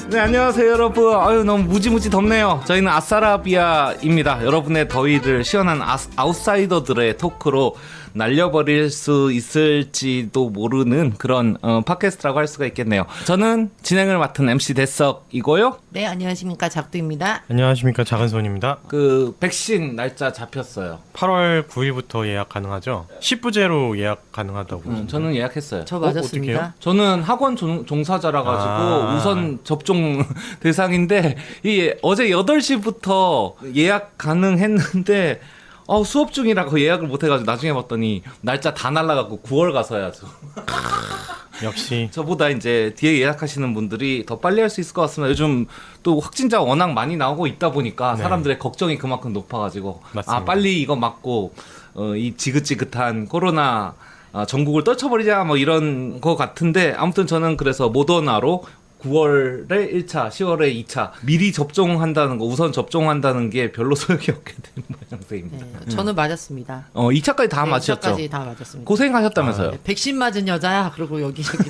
네, 안녕하세요 여러분. 아유, 너무 무지무지 덥네요. 저희는 아싸라비아입니다. 여러분의 더위를 시원한 아웃사이더들의 토크로 날려버릴 수 있을지도 모르는 그런 팟캐스트라고 할 수가 있겠네요. 저는 진행을 맡은 MC 대석이고요. 네, 안녕하십니까, 작두입니다. 안녕하십니까, 작은손입니다. 그 백신 날짜 잡혔어요. 8월 9일부터 예약 가능하죠? 10부제로 예약 가능하다고. 저는 예약했어요. 저 맞았습니다. 어떡해요? 저는 학원 종사자라 가지고 우선 접종 대상인데 어제 8시부터 예약 가능했는데 수업 중이라고 예약을 못 해가지고 나중에 봤더니 날짜 다 날라가고 9월 가서 해야죠. 역시 저보다 이제 뒤에 예약하시는 분들이 더 빨리 할 수 있을 것 같습니다. 요즘 또 확진자가 워낙 많이 나오고 있다 보니까 네. 사람들의 걱정이 그만큼 높아가지고 맞습니다. 빨리 이거 맞고 이 지긋지긋한 코로나 전국을 떨쳐버리자 뭐 이런 거 같은데, 아무튼 저는 그래서 모더나로 9월에 1차, 10월에 2차 미리 접종한다는 거, 우선 접종한다는 게 별로 소용이 없게 된 모양새입니다. 네, 저는 맞았습니다. 2차까지 다 네, 맞으셨죠? 2차까지 다 맞았습니다. 고생하셨다면서요? 네, 백신 맞은 여자야. 그리고 여기저기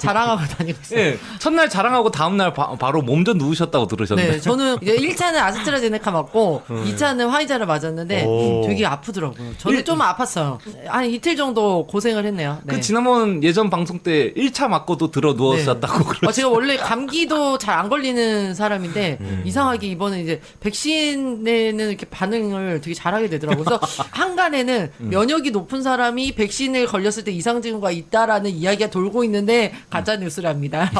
자랑하고 다니고 있어요. 예, 첫날 자랑하고 다음날 바로 몸져 누우셨다고 들으셨는데. 네, 저는 이제 1차는 아스트라제네카 맞고 2차는 화이자를 맞았는데 오. 되게 아프더라고요. 저는 좀 아팠어요. 한 이틀 정도 고생을 했네요. 네. 그 지난번 예전 방송 때 1차 맞고도 들어 누웠었다고 그러죠. 제가 원래 감기도 잘 안 걸리는 사람인데 이상하게 이번에 이제 백신에는 이렇게 반응을 되게 잘하게 되더라고요. 그래서 한간에는 면역이 높은 사람이 백신을 걸렸을 때 이상 증후가 있다라는 이야기가 돌고 있는데 가짜 뉴스랍니다.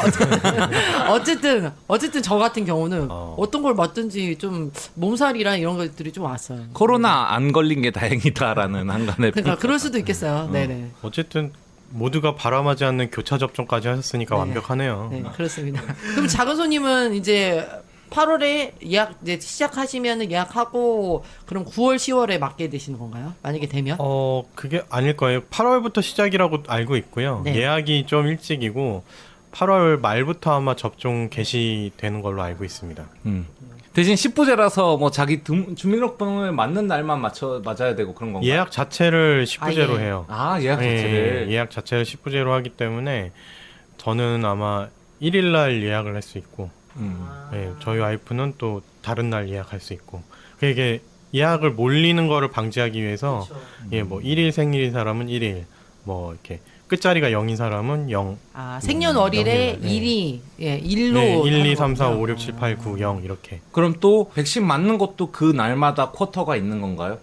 어쨌든 저 같은 경우는 어떤 걸 맞든지 좀 몸살이랑 이런 것들이 좀 왔어요. 코로나 안 걸린 게 다행이다라는 한간의 그러니까 그럴 수도 있겠어요. 네네. 어쨌든 모두가 바람하지 않는 교차 접종까지 하셨으니까 네. 완벽하네요. 네, 그렇습니다. 그럼 작은 손님은 이제 8월에 예약 이제 시작하시면 예약하고 그럼 9월, 10월에 맞게 되시는 건가요? 만약에 되면? 그게 아닐 거예요. 8월부터 시작이라고 알고 있고요. 네. 예약이 좀 일찍이고 8월 말부터 아마 접종 개시되는 걸로 알고 있습니다. 대신 10부제라서 뭐 자기 주민등록번호에 맞는 날만 맞아야 되고 그런 건가요? 예약 자체를 10부제로 아, 예. 해요. 예약 자체를. 예약 자체를 10부제로 하기 때문에 저는 아마 1일 날 예약을 할 수 있고 저희 와이프는 또 다른 날 예약할 수 있고, 이게 예약을 몰리는 거를 방지하기 위해서 뭐 1일 생일인 사람은 1일, 뭐 이렇게 끝자리가 0인 사람은 0. 생년월일에 네. 1이 예, 1로 네, 1, 2, 하는 3, 4, 거군요. 5, 6, 7, 8, 9, 0 이렇게. 그럼 또 백신 맞는 것도 그 날마다 쿼터가 있는 건가요?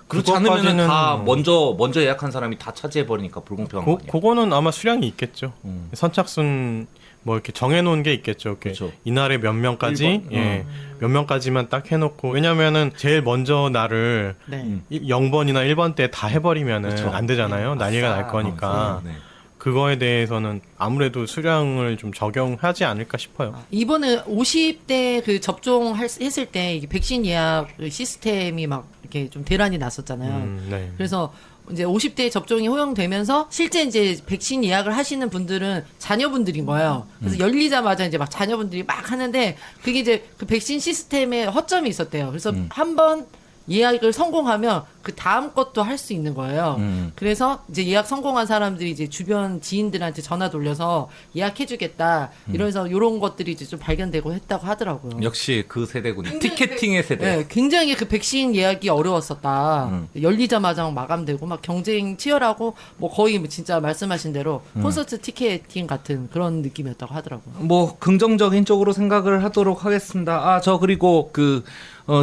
그렇지 않으면 그것까지는 다 먼저 예약한 사람이 다 차지해버리니까 불공평한 거 아니에요? 그거는 아마 수량이 있겠죠. 선착순 뭐 이렇게 정해놓은 게 있겠죠. 이렇게 그렇죠. 이날에 몇 명까지, 일번. 몇 명까지만 딱 해놓고, 왜냐면은 제일 먼저 날을 네. 0번이나 1번 때 다 해버리면은 그렇죠. 안 되잖아요. 난리가 날 거니까. 네. 그거에 대해서는 아무래도 수량을 좀 적용하지 않을까 싶어요. 이번에 50대 그 접종했을 때 이게 백신 예약 시스템이 막 이렇게 좀 대란이 났었잖아요. 네. 그래서 이제 50대 접종이 허용되면서 실제 이제 백신 예약을 하시는 분들은 자녀분들인 거예요. 그래서 열리자마자 이제 막 자녀분들이 막 하는데 그게 이제 그 백신 시스템에 허점이 있었대요. 그래서 한번 예약을 성공하면 그 다음 것도 할 수 있는 거예요. 그래서 이제 예약 성공한 사람들이 이제 주변 지인들한테 전화 돌려서 예약해주겠다 이러면서 이런 것들이 이제 좀 발견되고 했다고 하더라고요. 역시 그 세대군요. 티켓팅의 세대. 네, 굉장히 그 백신 예약이 어려웠었다. 열리자마자 마감되고 막 경쟁 치열하고 뭐 거의 뭐 진짜 말씀하신 대로 콘서트 티켓팅 같은 그런 느낌이었다고 하더라고요. 뭐 긍정적인 쪽으로 생각을 하도록 하겠습니다. 저 그리고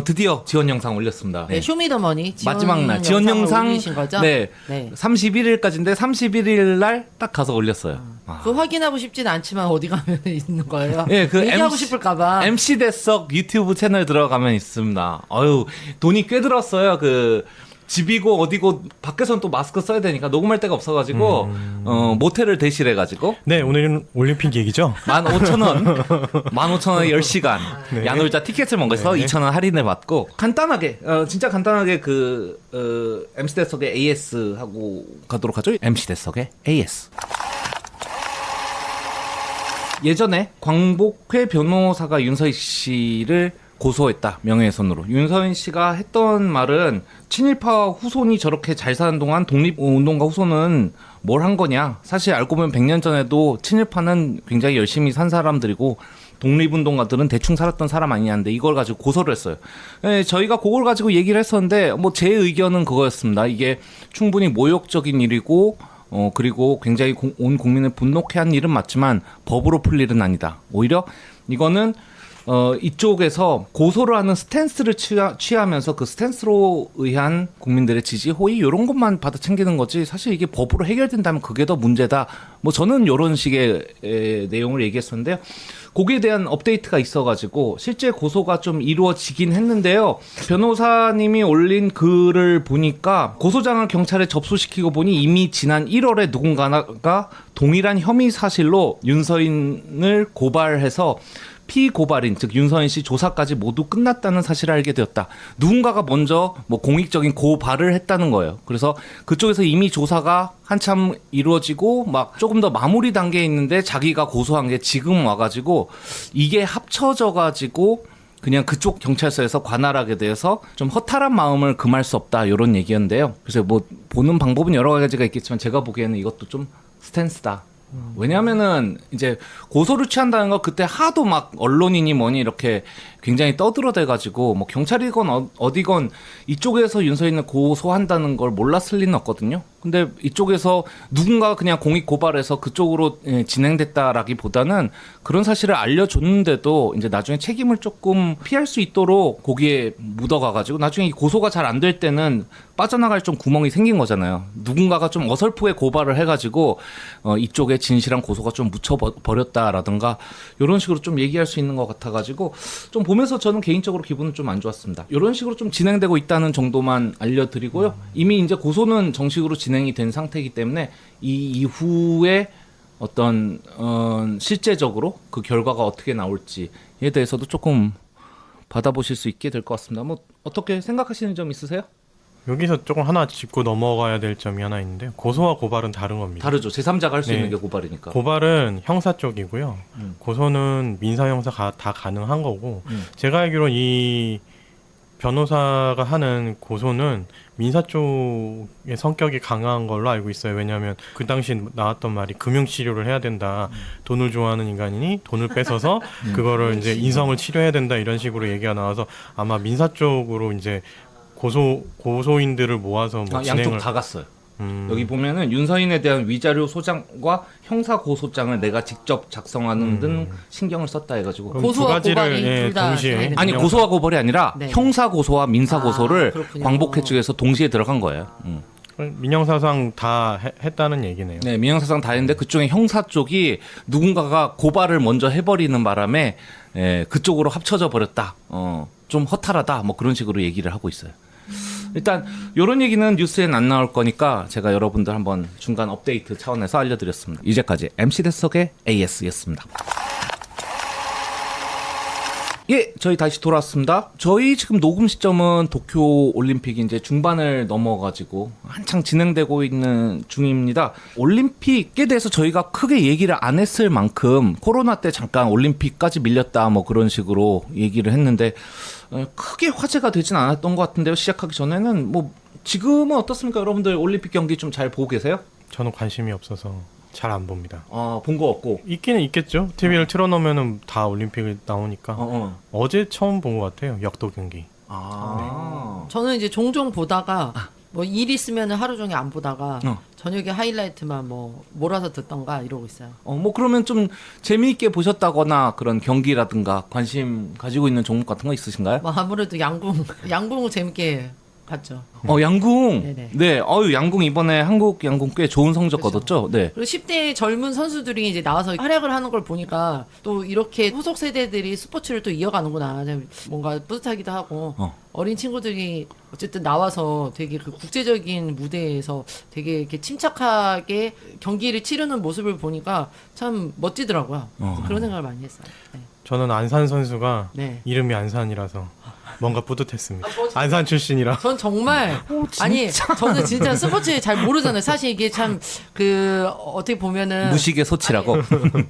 드디어 지원 영상 올렸습니다. 네, 쇼미더머니 마지막 날 지원 영상 올리신 거죠? 네. 네. 31일까지인데 31일 날 딱 가서 올렸어요. 그거 확인하고 싶진 않지만 어디 가면 있는 거예요. 예, 그 얘기하고 싶을까봐. MC 대석 유튜브 채널 들어가면 있습니다. 돈이 꽤 들었어요. 집이고 어디고 밖에서는 또 마스크 써야 되니까 녹음할 데가 없어가지고 모텔을 대실해가지고 네, 오늘은 올림픽 얘기죠? 15,000원 15,000원에 10시간 야놀자 티켓을 먹어서 2,000원 할인을 받고 간단하게 진짜 간단하게 MC 대석의 AS 하고 가도록 하죠. MC 대석의 AS. 예전에 광복회 변호사가 윤서희 씨를 고소했다, 명예훼손으로. 윤서인 씨가 했던 말은 친일파 후손이 저렇게 잘 사는 동안 독립운동가 후손은 뭘 한 거냐. 사실 알고 보면 100년 전에도 친일파는 굉장히 열심히 산 사람들이고 독립운동가들은 대충 살았던 사람 아니냐는데 이걸 가지고 고소를 했어요. 네, 저희가 그걸 가지고 얘기를 했었는데 뭐 제 의견은 그거였습니다. 이게 충분히 모욕적인 일이고 그리고 굉장히 온 국민을 분노케 한 일은 맞지만 법으로 풀 일은 아니다. 오히려 이거는 이쪽에서 고소를 하는 스탠스를 취하면서 그 스탠스로 의한 국민들의 지지, 호의 이런 것만 받아 챙기는 거지 사실 이게 법으로 해결된다면 그게 더 문제다. 뭐 저는 이런 식의 내용을 얘기했었는데요. 거기에 대한 업데이트가 있어가지고 실제 고소가 좀 이루어지긴 했는데요. 변호사님이 올린 글을 보니까 고소장을 경찰에 접수시키고 보니 이미 지난 1월에 누군가가 동일한 혐의 사실로 윤서인을 고발해서 피고발인 즉 윤서인 씨 조사까지 모두 끝났다는 사실을 알게 되었다. 누군가가 먼저 뭐 공익적인 고발을 했다는 거예요. 그래서 그쪽에서 이미 조사가 한참 이루어지고 막 조금 더 마무리 단계에 있는데 자기가 고소한 게 지금 와가지고 이게 합쳐져가지고 그냥 그쪽 경찰서에서 관할하게 돼서 좀 허탈한 마음을 금할 수 없다 이런 얘기였는데요. 그래서 뭐 보는 방법은 여러 가지가 있겠지만 제가 보기에는 이것도 좀 스탠스다. 왜냐하면은 이제 고소를 취한다는 거 그때 하도 막 언론이니 뭐니 이렇게 굉장히 떠들어대가지고 뭐 경찰이건 어디건 이쪽에서 윤서인을 고소한다는 걸 몰랐을 리는 없거든요. 근데 이쪽에서 누군가 그냥 공익 고발해서 그쪽으로 진행됐다라기보다는 그런 사실을 알려줬는데도 이제 나중에 책임을 조금 피할 수 있도록 거기에 묻어가가지고 나중에 이 고소가 잘 안 될 때는 빠져나갈 좀 구멍이 생긴 거잖아요. 누군가가 좀 어설프게 고발을 해가지고 이쪽에 진실한 고소가 좀 묻혀버렸다라든가 이런 식으로 좀 얘기할 수 있는 것 같아가지고 좀 보면서 저는 개인적으로 기분은 좀 안 좋았습니다. 이런 식으로 좀 진행되고 있다는 정도만 알려드리고요. 이미 이제 고소는 정식으로 진행이 된 상태이기 때문에 이 이후에 어떤 실제적으로 그 결과가 어떻게 나올지에 대해서도 조금 받아보실 수 있게 될 것 같습니다. 뭐 어떻게 생각하시는 점 있으세요? 여기서 조금 하나 짚고 넘어가야 될 점이 하나 있는데요. 고소와 고발은 다른 겁니다. 다르죠. 제3자가 할 수 네. 있는 게 고발이니까. 고발은 형사 쪽이고요. 고소는 민사 형사 다 가능한 거고 제가 알기로는 이 변호사가 하는 고소는 민사 쪽의 성격이 강한 걸로 알고 있어요. 왜냐하면 그 당시 나왔던 말이 금융치료를 해야 된다. 돈을 좋아하는 인간이니 돈을 뺏어서 그거를 이제 인성을 치료해야 된다. 이런 식으로 얘기가 나와서 아마 민사 쪽으로 이제 고소인들을 모아서 뭐 양쪽 진행을 다 갔어요. 여기 보면은 윤서인에 대한 위자료 소장과 형사 고소장을 내가 직접 작성하는 등 신경을 썼다 해가지고 그럼 고소와 두 가지를 고발이 둘다 동시에 진행이 아니 형사. 고소와 고발이 아니라 네. 형사 고소와 민사 고소를 그렇군요. 광복회 측에서 동시에 들어간 거예요. 민형사상 다 했다는 얘기네요. 네, 민형사상 다 했는데 그쪽에 형사 쪽이 누군가가 고발을 먼저 해버리는 바람에 그쪽으로 합쳐져 버렸다. 좀 허탈하다. 뭐 그런 식으로 얘기를 하고 있어요. 일단 이런 얘기는 뉴스엔 안 나올 거니까 제가 여러분들 한번 중간 업데이트 차원에서 알려드렸습니다. 이제까지 MC 대석의 AS였습니다. 예, 저희 다시 돌아왔습니다. 저희 지금 녹음 시점은 도쿄 올림픽이 이제 중반을 넘어가지고 한창 진행되고 있는 중입니다. 올림픽에 대해서 저희가 크게 얘기를 안 했을 만큼 코로나 때 잠깐 올림픽까지 밀렸다 뭐 그런 식으로 얘기를 했는데 크게 화제가 되진 않았던 것 같은데요. 시작하기 전에는 뭐 지금은 어떻습니까? 여러분들 올림픽 경기 좀 잘 보고 계세요? 저는 관심이 없어서 잘 안 봅니다. 본 거 없고. 있기는 있겠죠. TV를 틀어놓으면은 다 올림픽이 나오니까. 어제 처음 본 것 같아요. 역도 경기. 저는 이제 종종 보다가 뭐 일 있으면 하루 종일 안 보다가 어. 저녁에 하이라이트만 뭐 몰아서 듣던가 이러고 있어요. 뭐 그러면 좀 재미있게 보셨다거나 그런 경기라든가 관심 가지고 있는 종목 같은 거 있으신가요? 뭐 아무래도 양궁을 재밌게 봤죠. 양궁. 네네. 네. 양궁 이번에 한국 양궁 꽤 좋은 성적 그렇죠. 거뒀죠? 네. 그리고 10대 젊은 선수들이 이제 나와서 활약을 하는 걸 보니까 또 이렇게 후속 세대들이 스포츠를 또 이어가는구나. 뭔가 뿌듯하기도 하고 어린 친구들이 어쨌든 나와서 되게 그 국제적인 무대에서 되게 이렇게 침착하게 경기를 치르는 모습을 보니까 참 멋지더라고요. 그래서 그런 생각을 많이 했어요. 네. 저는 안산 선수가 네. 이름이 안산이라서 뭔가 뿌듯했습니다. 저 진짜- 안산 출신이라. 전 정말 아니 저는 진짜 스포츠에 잘 모르잖아요. 사실 이게 참 그 어떻게 보면은 무식의 소치라고.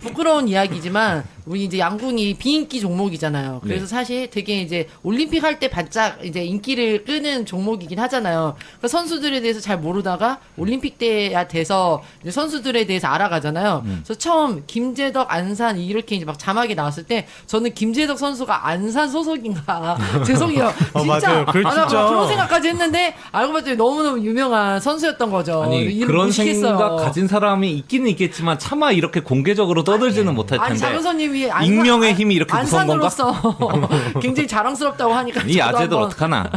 부끄러운 이야기지만 우리 이제 양궁이 비인기 종목이잖아요. 그래서 네. 사실 되게 이제 올림픽 할 때 바짝 이제 인기를 끄는 종목이긴 하잖아요. 그러니까 선수들에 대해서 잘 모르다가 올림픽 때야 돼서 이제 선수들에 대해서 알아가잖아요. 그래서 처음 김재덕 안산 이렇게 이제 막 자막이 나왔을 때 저는 김재덕 선수가 안산 소속인가 죄송해요. 진짜 맞아요. 그 나 진짜. 그런 생각까지 했는데 알고 봤더니 너무너무 유명한 선수였던 거죠. 아니 이름 그런 무식했어요. 생각 가진 사람이 있기는 있겠지만 차마 이렇게 공개적으로 떠들지는 못할 아니 텐데. 장은서님이 익명의 힘이 이렇게 무서운 건가? 안산으로서 굉장히 자랑스럽다고 하니까 이 저도 아재들 한번- 어떡하나.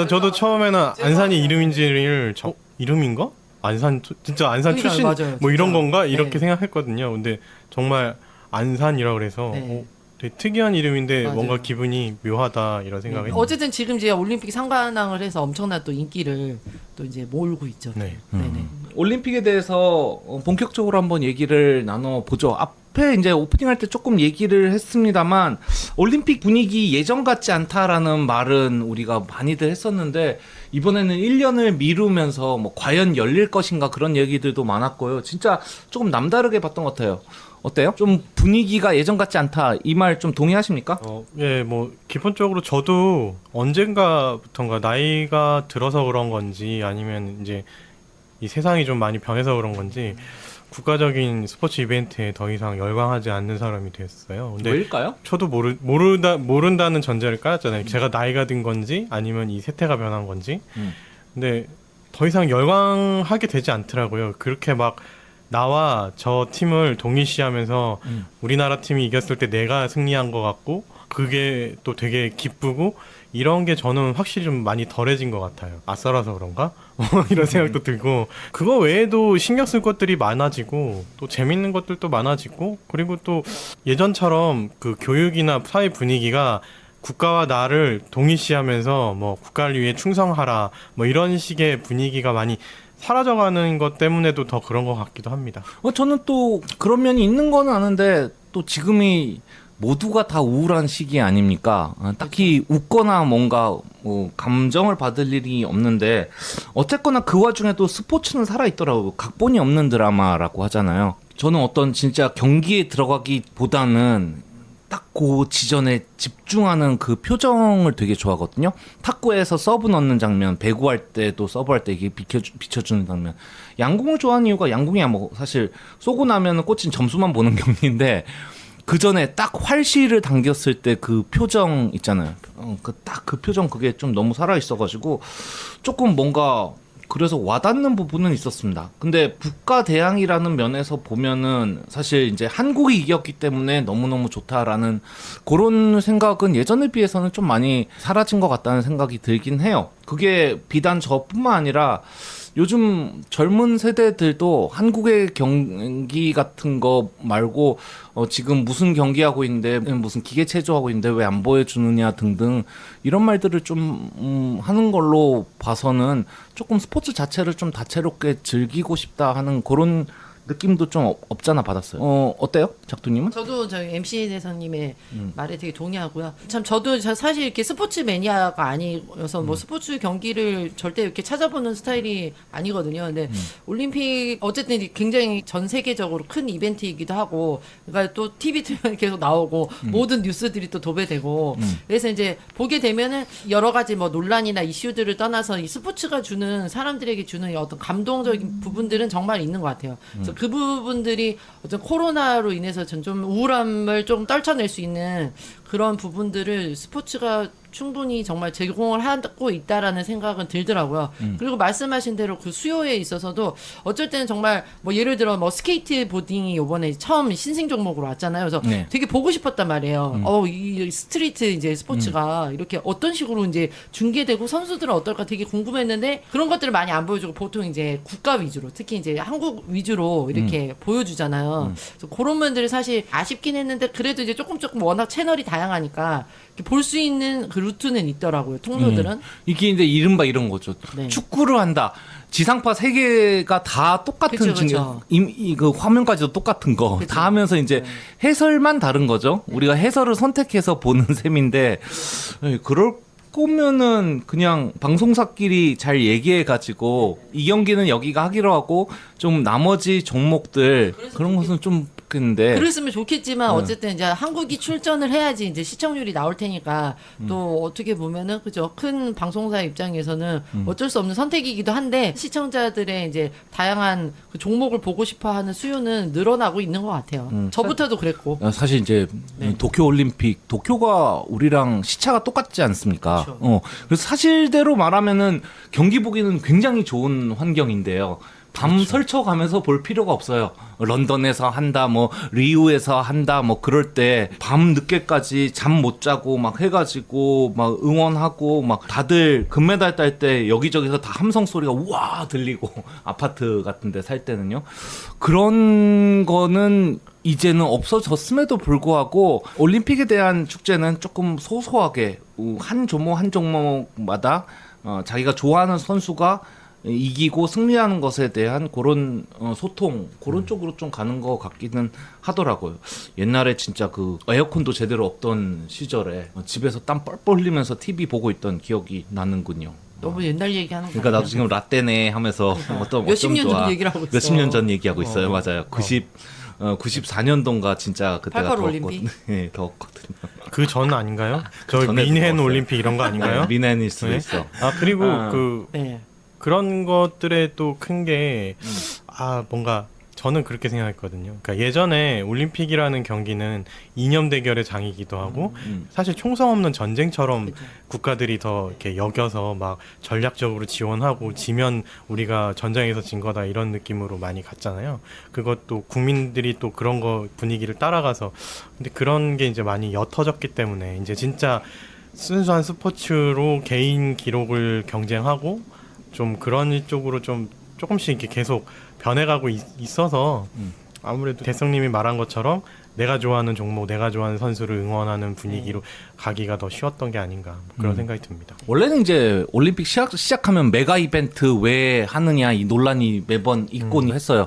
저도 처음에는 안산이 이름인지를 이름인가? 안산 진짜 안산 그러니까요, 출신 맞아요, 뭐 이런 진짜. 건가 이렇게 네. 생각했거든요. 근데 정말 안산이라 그래서 네. 되게 특이한 이름인데 맞아요. 뭔가 기분이 묘하다 이런 생각이. 어쨌든 지금 이제 올림픽 상관왕을 해서 엄청난 또 인기를 또 이제 몰고 있죠. 네. 네네. 올림픽에 대해서 본격적으로 한번 얘기를 나눠보죠. 앞에 이제 오프닝 할 때 조금 얘기를 했습니다만 올림픽 분위기 예전 같지 않다라는 말은 우리가 많이들 했었는데 이번에는 1년을 미루면서 뭐 과연 열릴 것인가 그런 얘기들도 많았고요. 진짜 조금 남다르게 봤던 것 같아요. 어때요? 좀 분위기가 예전 같지 않다 이 말 좀 동의하십니까? 예, 뭐 기본적으로 저도 언젠가부턴가 나이가 들어서 그런 건지 아니면 이제 이 세상이 좀 많이 변해서 그런 건지 국가적인 스포츠 이벤트에 더 이상 열광하지 않는 사람이 됐어요. 근데 왜일까요? 저도 모른다는 전제를 깔았잖아요. 제가 나이가 든 건지 아니면 이 세태가 변한 건지. 근데 더 이상 열광하게 되지 않더라고요. 그렇게 막 나와 저 팀을 동일시하면서 우리나라 팀이 이겼을 때 내가 승리한 것 같고 그게 또 되게 기쁘고 이런 게 저는 확실히 좀 많이 덜해진 것 같아요. 아싸라서 그런가? 이런 생각도 들고 그거 외에도 신경 쓸 것들이 많아지고 또 재밌는 것들도 많아지고 그리고 또 예전처럼 그 교육이나 사회 분위기가 국가와 나를 동일시하면서 뭐 국가를 위해 충성하라 뭐 이런 식의 분위기가 많이 사라져가는 것 때문에도 더 그런 것 같기도 합니다. 저는 또 그런 면이 있는 건 아는데 또 지금이 모두가 다 우울한 시기 아닙니까? 딱히 웃거나 뭔가 뭐 감정을 받을 일이 없는데 어쨌거나 그 와중에도 스포츠는 살아있더라고요. 각본이 없는 드라마라고 하잖아요. 저는 어떤 진짜 경기에 들어가기보다는 딱 그 지전에 집중하는 그 표정을 되게 좋아하거든요. 탁구에서 서브 넣는 장면, 배구할 때도 서브할 때 이게 비춰주는 장면. 양궁을 좋아하는 이유가 양궁이야 뭐 사실 쏘고 나면 꽂힌 점수만 보는 경기인데 그 전에 딱 활시를 당겼을 때 그 표정 있잖아요. 그 표정 그게 좀 너무 살아 있어가지고 조금 뭔가 그래서 와닿는 부분은 있었습니다. 근데 국가대항이라는 면에서 보면은 사실 이제 한국이 이겼기 때문에 너무너무 좋다라는 그런 생각은 예전에 비해서는 좀 많이 사라진 것 같다는 생각이 들긴 해요. 그게 비단 저뿐만 아니라 요즘 젊은 세대들도 한국의 경기 같은 거 말고 지금 무슨 경기하고 있는데 무슨 기계 체조하고 있는데 왜 안 보여주느냐 등등 이런 말들을 좀 하는 걸로 봐서는 조금 스포츠 자체를 좀 다채롭게 즐기고 싶다 하는 그런 느낌도 좀 없잖아 받았어요. 어때요? 작두님은? 저도 저희 MC 대사님의 말에 되게 동의하고요. 참 저도 사실 이렇게 스포츠 매니아가 아니어서 뭐 스포츠 경기를 절대 이렇게 찾아보는 스타일이 아니거든요. 근데 올림픽 어쨌든 굉장히 전 세계적으로 큰 이벤트이기도 하고, 그러니까 또 TV 틀면 계속 나오고 모든 뉴스들이 또 도배되고, 그래서 이제 보게 되면은 여러 가지 뭐 논란이나 이슈들을 떠나서 이 스포츠가 주는 사람들에게 주는 이 어떤 감동적인 부분들은 정말 있는 것 같아요. 그래서 그 부분들이 어떤 코로나로 인해서 좀 우울함을 좀 떨쳐낼 수 있는 그런 부분들을 스포츠가 충분히 정말 제공을 하고 있다라는 생각은 들더라고요. 그리고 말씀하신 대로 그 수요에 있어서도 어쩔 때는 정말 뭐 예를 들어 뭐 스케이트 보딩이 요번에 처음 신생 종목으로 왔잖아요. 그래서 네. 되게 보고 싶었단 말이에요. 이 스트리트 이제 스포츠가 이렇게 어떤 식으로 이제 중계되고 선수들은 어떨까 되게 궁금했는데 그런 것들을 많이 안 보여주고 보통 이제 국가 위주로 특히 이제 한국 위주로 이렇게 보여주잖아요. 그래서 그런 면들이 사실 아쉽긴 했는데 그래도 이제 조금 워낙 채널이 다양해서 다양하니까 볼 수 있는 그 루트는 있더라고요. 통로들은. 이게 이제 이른바 이런 거죠. 네. 축구를 한다. 지상파 세 개가 다 똑같은 그쵸. 그 화면까지도 똑같은 거 그쵸. 다 하면서 이제 해설만 다른 거죠. 우리가 해설을 선택해서 보는 셈인데 그럴 거면은 그냥 방송사끼리 잘 얘기해 가지고 이 경기는 여기가 하기로 하고 좀 나머지 종목들 그런 것은 좀 좋겠는데 그랬으면 좋겠지만 어쨌든 이제 한국이 출전을 해야지 이제 시청률이 나올 테니까 또 어떻게 보면은 그죠 큰 방송사 입장에서는 어쩔 수 없는 선택이기도 한데 시청자들의 이제 다양한 그 종목을 보고 싶어하는 수요는 늘어나고 있는 것 같아요. 저부터도 그랬고. 사실 이제 네. 도쿄 올림픽 도쿄가 우리랑 시차가 똑같지 않습니까? 그렇죠. 그래서 사실대로 말하면은 경기 보기는 굉장히 좋은 환경인데요. 밤 설쳐가면서 볼 필요가 없어요. 런던에서 한다, 뭐 리우에서 한다, 뭐 그럴 때 밤 늦게까지 잠 못 자고 막 해가지고 막 응원하고 막 다들 금메달 딸 때 여기저기서 다 함성 소리가 우와 들리고 아파트 같은데 살 때는요. 그런 거는 이제는 없어졌음에도 불구하고 올림픽에 대한 축제는 조금 소소하게 한 종목 한 종목마다 자기가 좋아하는 선수가 이기고 승리하는 것에 대한 그런 소통 그런 쪽으로 좀 가는 것 같기는 하더라고요. 옛날에 진짜 그 에어컨도 제대로 없던 시절에 집에서 땀 뻘뻘 흘리면서 TV 보고 있던 기억이 나는군요. 너무 옛날 얘기하는 거 그러니까 나도 지금 라떼네 하면서 어떤 몇십 년 전 좋아. 얘기를 하고 있어. 몇십 년 전 얘기하고 있어요. 맞아요. 94년도인가 진짜 그때가 88 올림픽? 네, 더웠거든요. 그 전 아닌가요? 저 전에 민헨 들어왔어요. 올림픽 이런 거 아닌가요? 미넨일 수도 네? 있어. 아 그리고 아. 그 그런 것들에 또 큰 게 뭔가 저는 그렇게 생각했거든요. 그러니까 예전에 올림픽이라는 경기는 이념 대결의 장이기도 하고 사실 총성 없는 전쟁처럼 그쵸. 국가들이 더 이렇게 여겨서 막 전략적으로 지원하고 지면 우리가 전장에서 진 거다 이런 느낌으로 많이 갔잖아요. 그것도 국민들이 또 그런 거 분위기를 따라가서 근데 그런 게 이제 많이 옅어졌기 때문에 이제 진짜 순수한 스포츠로 개인 기록을 경쟁하고 좀 그런 쪽으로 좀 조금씩 이렇게 계속 변해가고 있어서 아무래도 대성님이 말한 것처럼 내가 좋아하는 종목, 내가 좋아하는 선수를 응원하는 분위기로 가기가 더 쉬웠던 게 아닌가 그런 생각이 듭니다. 원래는 이제 올림픽 시작하면 메가 이벤트 왜 하느냐 이 논란이 매번 있곤 했어요.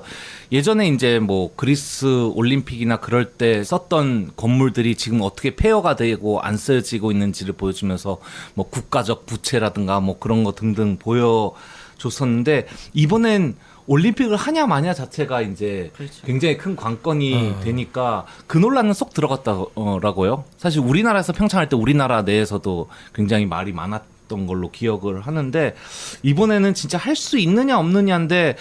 예전에 이제 뭐 그리스 올림픽이나 그럴 때 썼던 건물들이 지금 어떻게 폐허가 되고 안 쓰여지고 있는지를 보여주면서 뭐 국가적 부채라든가 뭐 그런 거 등등 보여줬었는데 이번엔 올림픽을 하냐 마냐 자체가 이제 그렇죠. 굉장히 큰 관건이 되니까 그 논란은 쏙 들어갔다라고요. 사실 우리나라에서 평창할 때 우리나라 내에서도 굉장히 말이 많았던 걸로 기억을 하는데 이번에는 진짜 할 수 있느냐 없느냐인데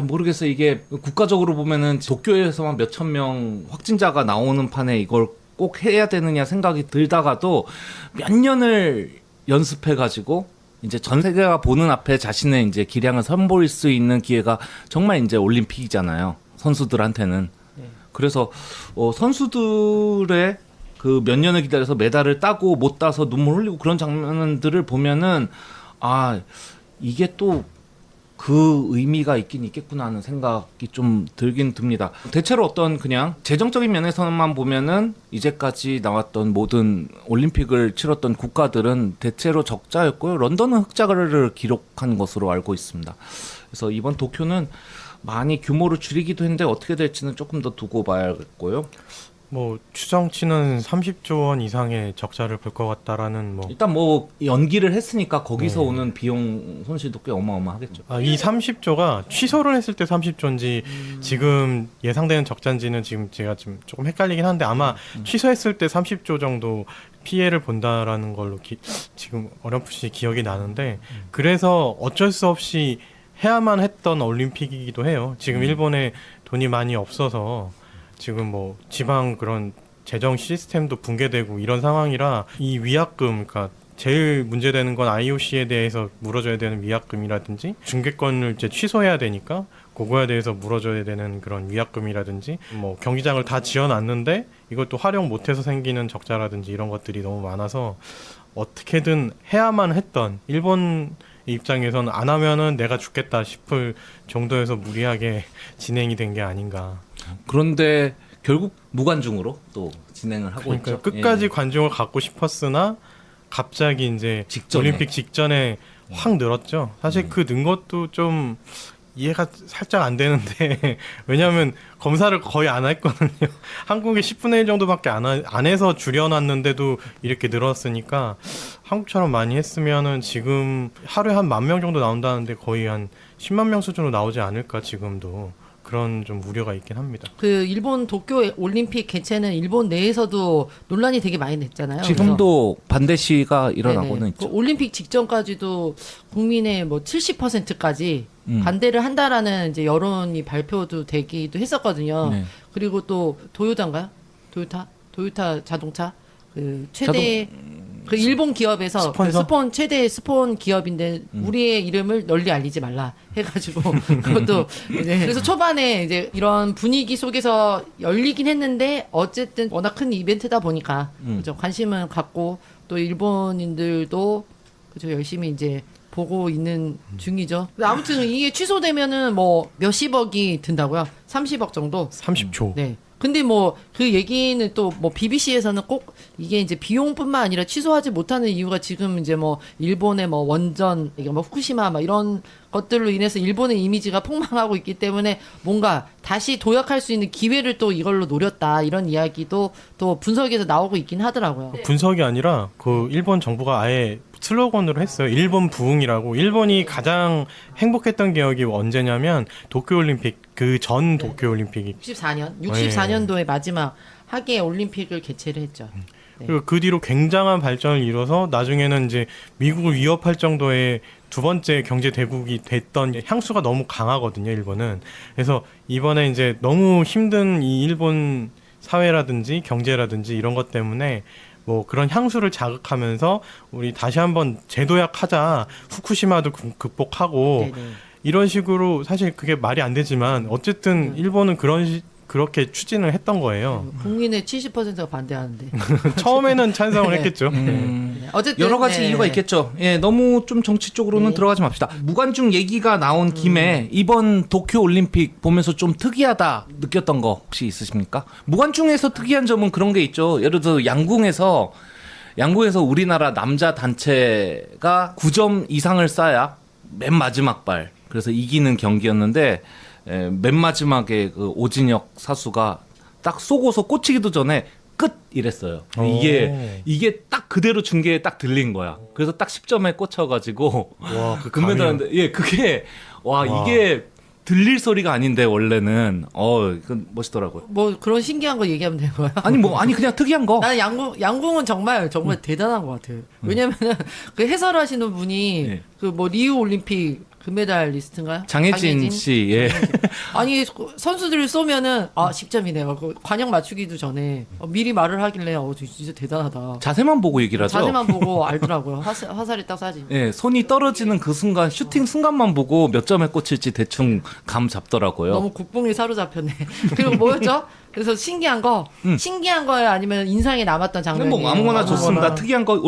모르겠어요. 이게 국가적으로 보면은 도쿄에서만 몇천 명 확진자가 나오는 판에 이걸 꼭 해야 되느냐 생각이 들다가도 몇 년을 연습해가지고 이제 전 세계가 보는 앞에 자신의 이제 기량을 선보일 수 있는 기회가 정말 이제 올림픽이잖아요. 선수들한테는. 그래서 선수들의 그 몇 년을 기다려서 메달을 따고 못 따서 눈물 흘리고 그런 장면들을 보면은 이게 또 그 의미가 있긴 있겠구나 하는 생각이 좀 들긴 듭니다. 대체로 어떤 그냥 재정적인 면에서만 보면은 이제까지 나왔던 모든 올림픽을 치렀던 국가들은 대체로 적자였고요. 런던은 흑자를 기록한 것으로 알고 있습니다. 그래서 이번 도쿄는 많이 규모를 줄이기도 했는데 어떻게 될지는 조금 더 두고 봐야겠고요. 뭐 추정치는 30조 원 이상의 적자를 볼 것 같다라는 뭐 일단 뭐 연기를 했으니까 거기서 오는 비용 손실도 꽤 어마어마하겠죠. 이 30조가 취소를 했을 때 30조인지 지금 예상되는 적자인지는 지금 제가 좀 조금 헷갈리긴 한데 아마 취소했을 때 30조 정도 피해를 본다라는 걸로 지금 어렴풋이 기억이 나는데 그래서 어쩔 수 없이 해야만 했던 올림픽이기도 해요. 지금 일본에 돈이 많이 없어서 지금 뭐 지방 그런 재정 시스템도 붕괴되고 이런 상황이라 이 위약금, 그러니까 제일 문제되는 건 IOC에 대해서 물어줘야 되는 위약금이라든지 중계권을 이제 취소해야 되니까 그거에 대해서 물어줘야 되는 그런 위약금이라든지 뭐 경기장을 다 지어놨는데 이것도 활용 못해서 생기는 적자라든지 이런 것들이 너무 많아서 어떻게든 해야만 했던 일본 입장에서는 안 하면은 내가 죽겠다 싶을 정도에서 무리하게 진행이 된 게 아닌가. 그런데 결국 무관중으로 또 진행을 하고 그러니까 있죠. 끝까지 예. 관중을 갖고 싶었으나 갑자기 이제 직전에. 올림픽 직전에 확 늘었죠. 사실 그 는 것도 좀 이해가 살짝 안 되는데 왜냐하면 검사를 거의 안 했거든요. 한국이 10분의 1 정도밖에 안 해서 줄여놨는데도 이렇게 늘었으니까 한국처럼 많이 했으면은 지금 하루에 한 10,000명 정도 나온다는데 거의 한 10만 명 수준으로 나오지 않을까 지금도. 그런 좀 우려가 있긴 합니다. 그 일본 도쿄 올림픽 개최는 일본 내에서도 논란이 되게 많이 됐잖아요. 지금도 반대 시위가 일어나고는 네네. 있죠. 그 올림픽 직전까지도 국민의 뭐 70%까지 음. 반대를 한다라는 이제 여론이 발표도 되기도 했었거든요. 네. 그리고 또 도요타인가요? 도요타 자동차 그 최대 그 일본 기업에서 스폰서? 최대 스폰 기업인데 우리의 이름을 널리 알리지 말라 해가지고 그것도 이제 그래서 초반에 이제 이런 분위기 속에서 열리긴 했는데 어쨌든 워낙 큰 이벤트다 보니까 그죠 관심은 갖고 또 일본인들도 그죠 열심히 이제 보고 있는 중이죠. 근데 아무튼 이게 취소되면은 뭐 몇십억이 든다고요? 30억 정도? 30조. 네. 근데 뭐 그 얘기는 또 뭐 BBC에서는 꼭 이게 이제 비용뿐만 아니라 취소하지 못하는 이유가 지금 이제 뭐 일본의 뭐 원전 이게 뭐 후쿠시마 막 이런 것들로 인해서 일본의 이미지가 폭망하고 있기 때문에 뭔가 다시 도약할 수 있는 기회를 또 이걸로 노렸다 이런 이야기도 또 분석에서 나오고 있긴 하더라고요. 분석이 아니라 그 일본 정부가 아예 슬로건으로 했어요. 일본 부흥이라고. 일본이 가장 행복했던 기억이 언제냐면 도쿄올림픽 그 전 도쿄올림픽이 64년도에 마지막 하계 올림픽을 개최를 했죠. 네. 그리고 그 뒤로 굉장한 발전을 이뤄서 나중에는 이제 미국을 위협할 정도의 두 번째 경제 대국이 됐던 향수가 너무 강하거든요, 일본은. 그래서 이번에 이제 너무 힘든 이 일본 사회라든지 경제라든지 이런 것 때문에 뭐 그런 향수를 자극하면서 우리 다시 한번 재도약하자. 후쿠시마도 극복하고 네네. 이런 식으로 사실 그게 말이 안 되지만 어쨌든 일본은 그렇게 추진을 했던 거예요. 국민의 70%가 반대하는데. 처음에는 찬성을 네. 했겠죠. 네. 어쨌든 여러 가지 네. 이유가 있겠죠. 예, 너무 좀 정치 쪽으로는 네. 들어가지 맙시다. 무관중 얘기가 나온 김에 이번 도쿄 올림픽 보면서 좀 특이하다 느꼈던 거 혹시 있으십니까? 무관중에서 특이한 점은 그런 게 있죠. 예를 들어 양궁에서 우리나라 남자 단체가 9점 이상을 쌓아야 맨 마지막 발 그래서 이기는 경기였는데 맨 마지막에 그 오진혁 사수가 딱 쏘고서 꽂히기도 전에 끝 이랬어요. 이게 딱 그대로 중계에 딱 들린 거야. 그래서 딱 10점에 꽂혀가지고 와, 그 금메달인데 그게 이게 들릴 소리가 아닌데 원래는 이건 멋있더라고요. 뭐 그런 신기한 거 얘기하면 되는 거야. 아니 그냥 특이한 거. 나는 양궁은 정말 대단한 것 같아요. 왜냐면은 그 해설하시는 분이 네. 그 뭐 리우 올림픽 금메달리스트인가요? 장혜진 씨, 예. 아니 선수들을 쏘면은 10점이네요. 그 관역 맞추기도 전에 미리 말을 하길래 진짜 대단하다. 자세만 보고 얘기를 하죠. 자세만 보고 알더라고요. 화살이 딱 쏴지. 예, 손이 떨어지는 그 순간 슈팅 순간만 보고 몇 점에 꽂힐지 대충 감 잡더라고요. 너무 국뽕에 사로잡혔네. 그리고 뭐였죠? 그래서 신기한 거예요? 아니면 인상에 남았던 장면이? 뭐 아무거나 좋습니다. 특이한 거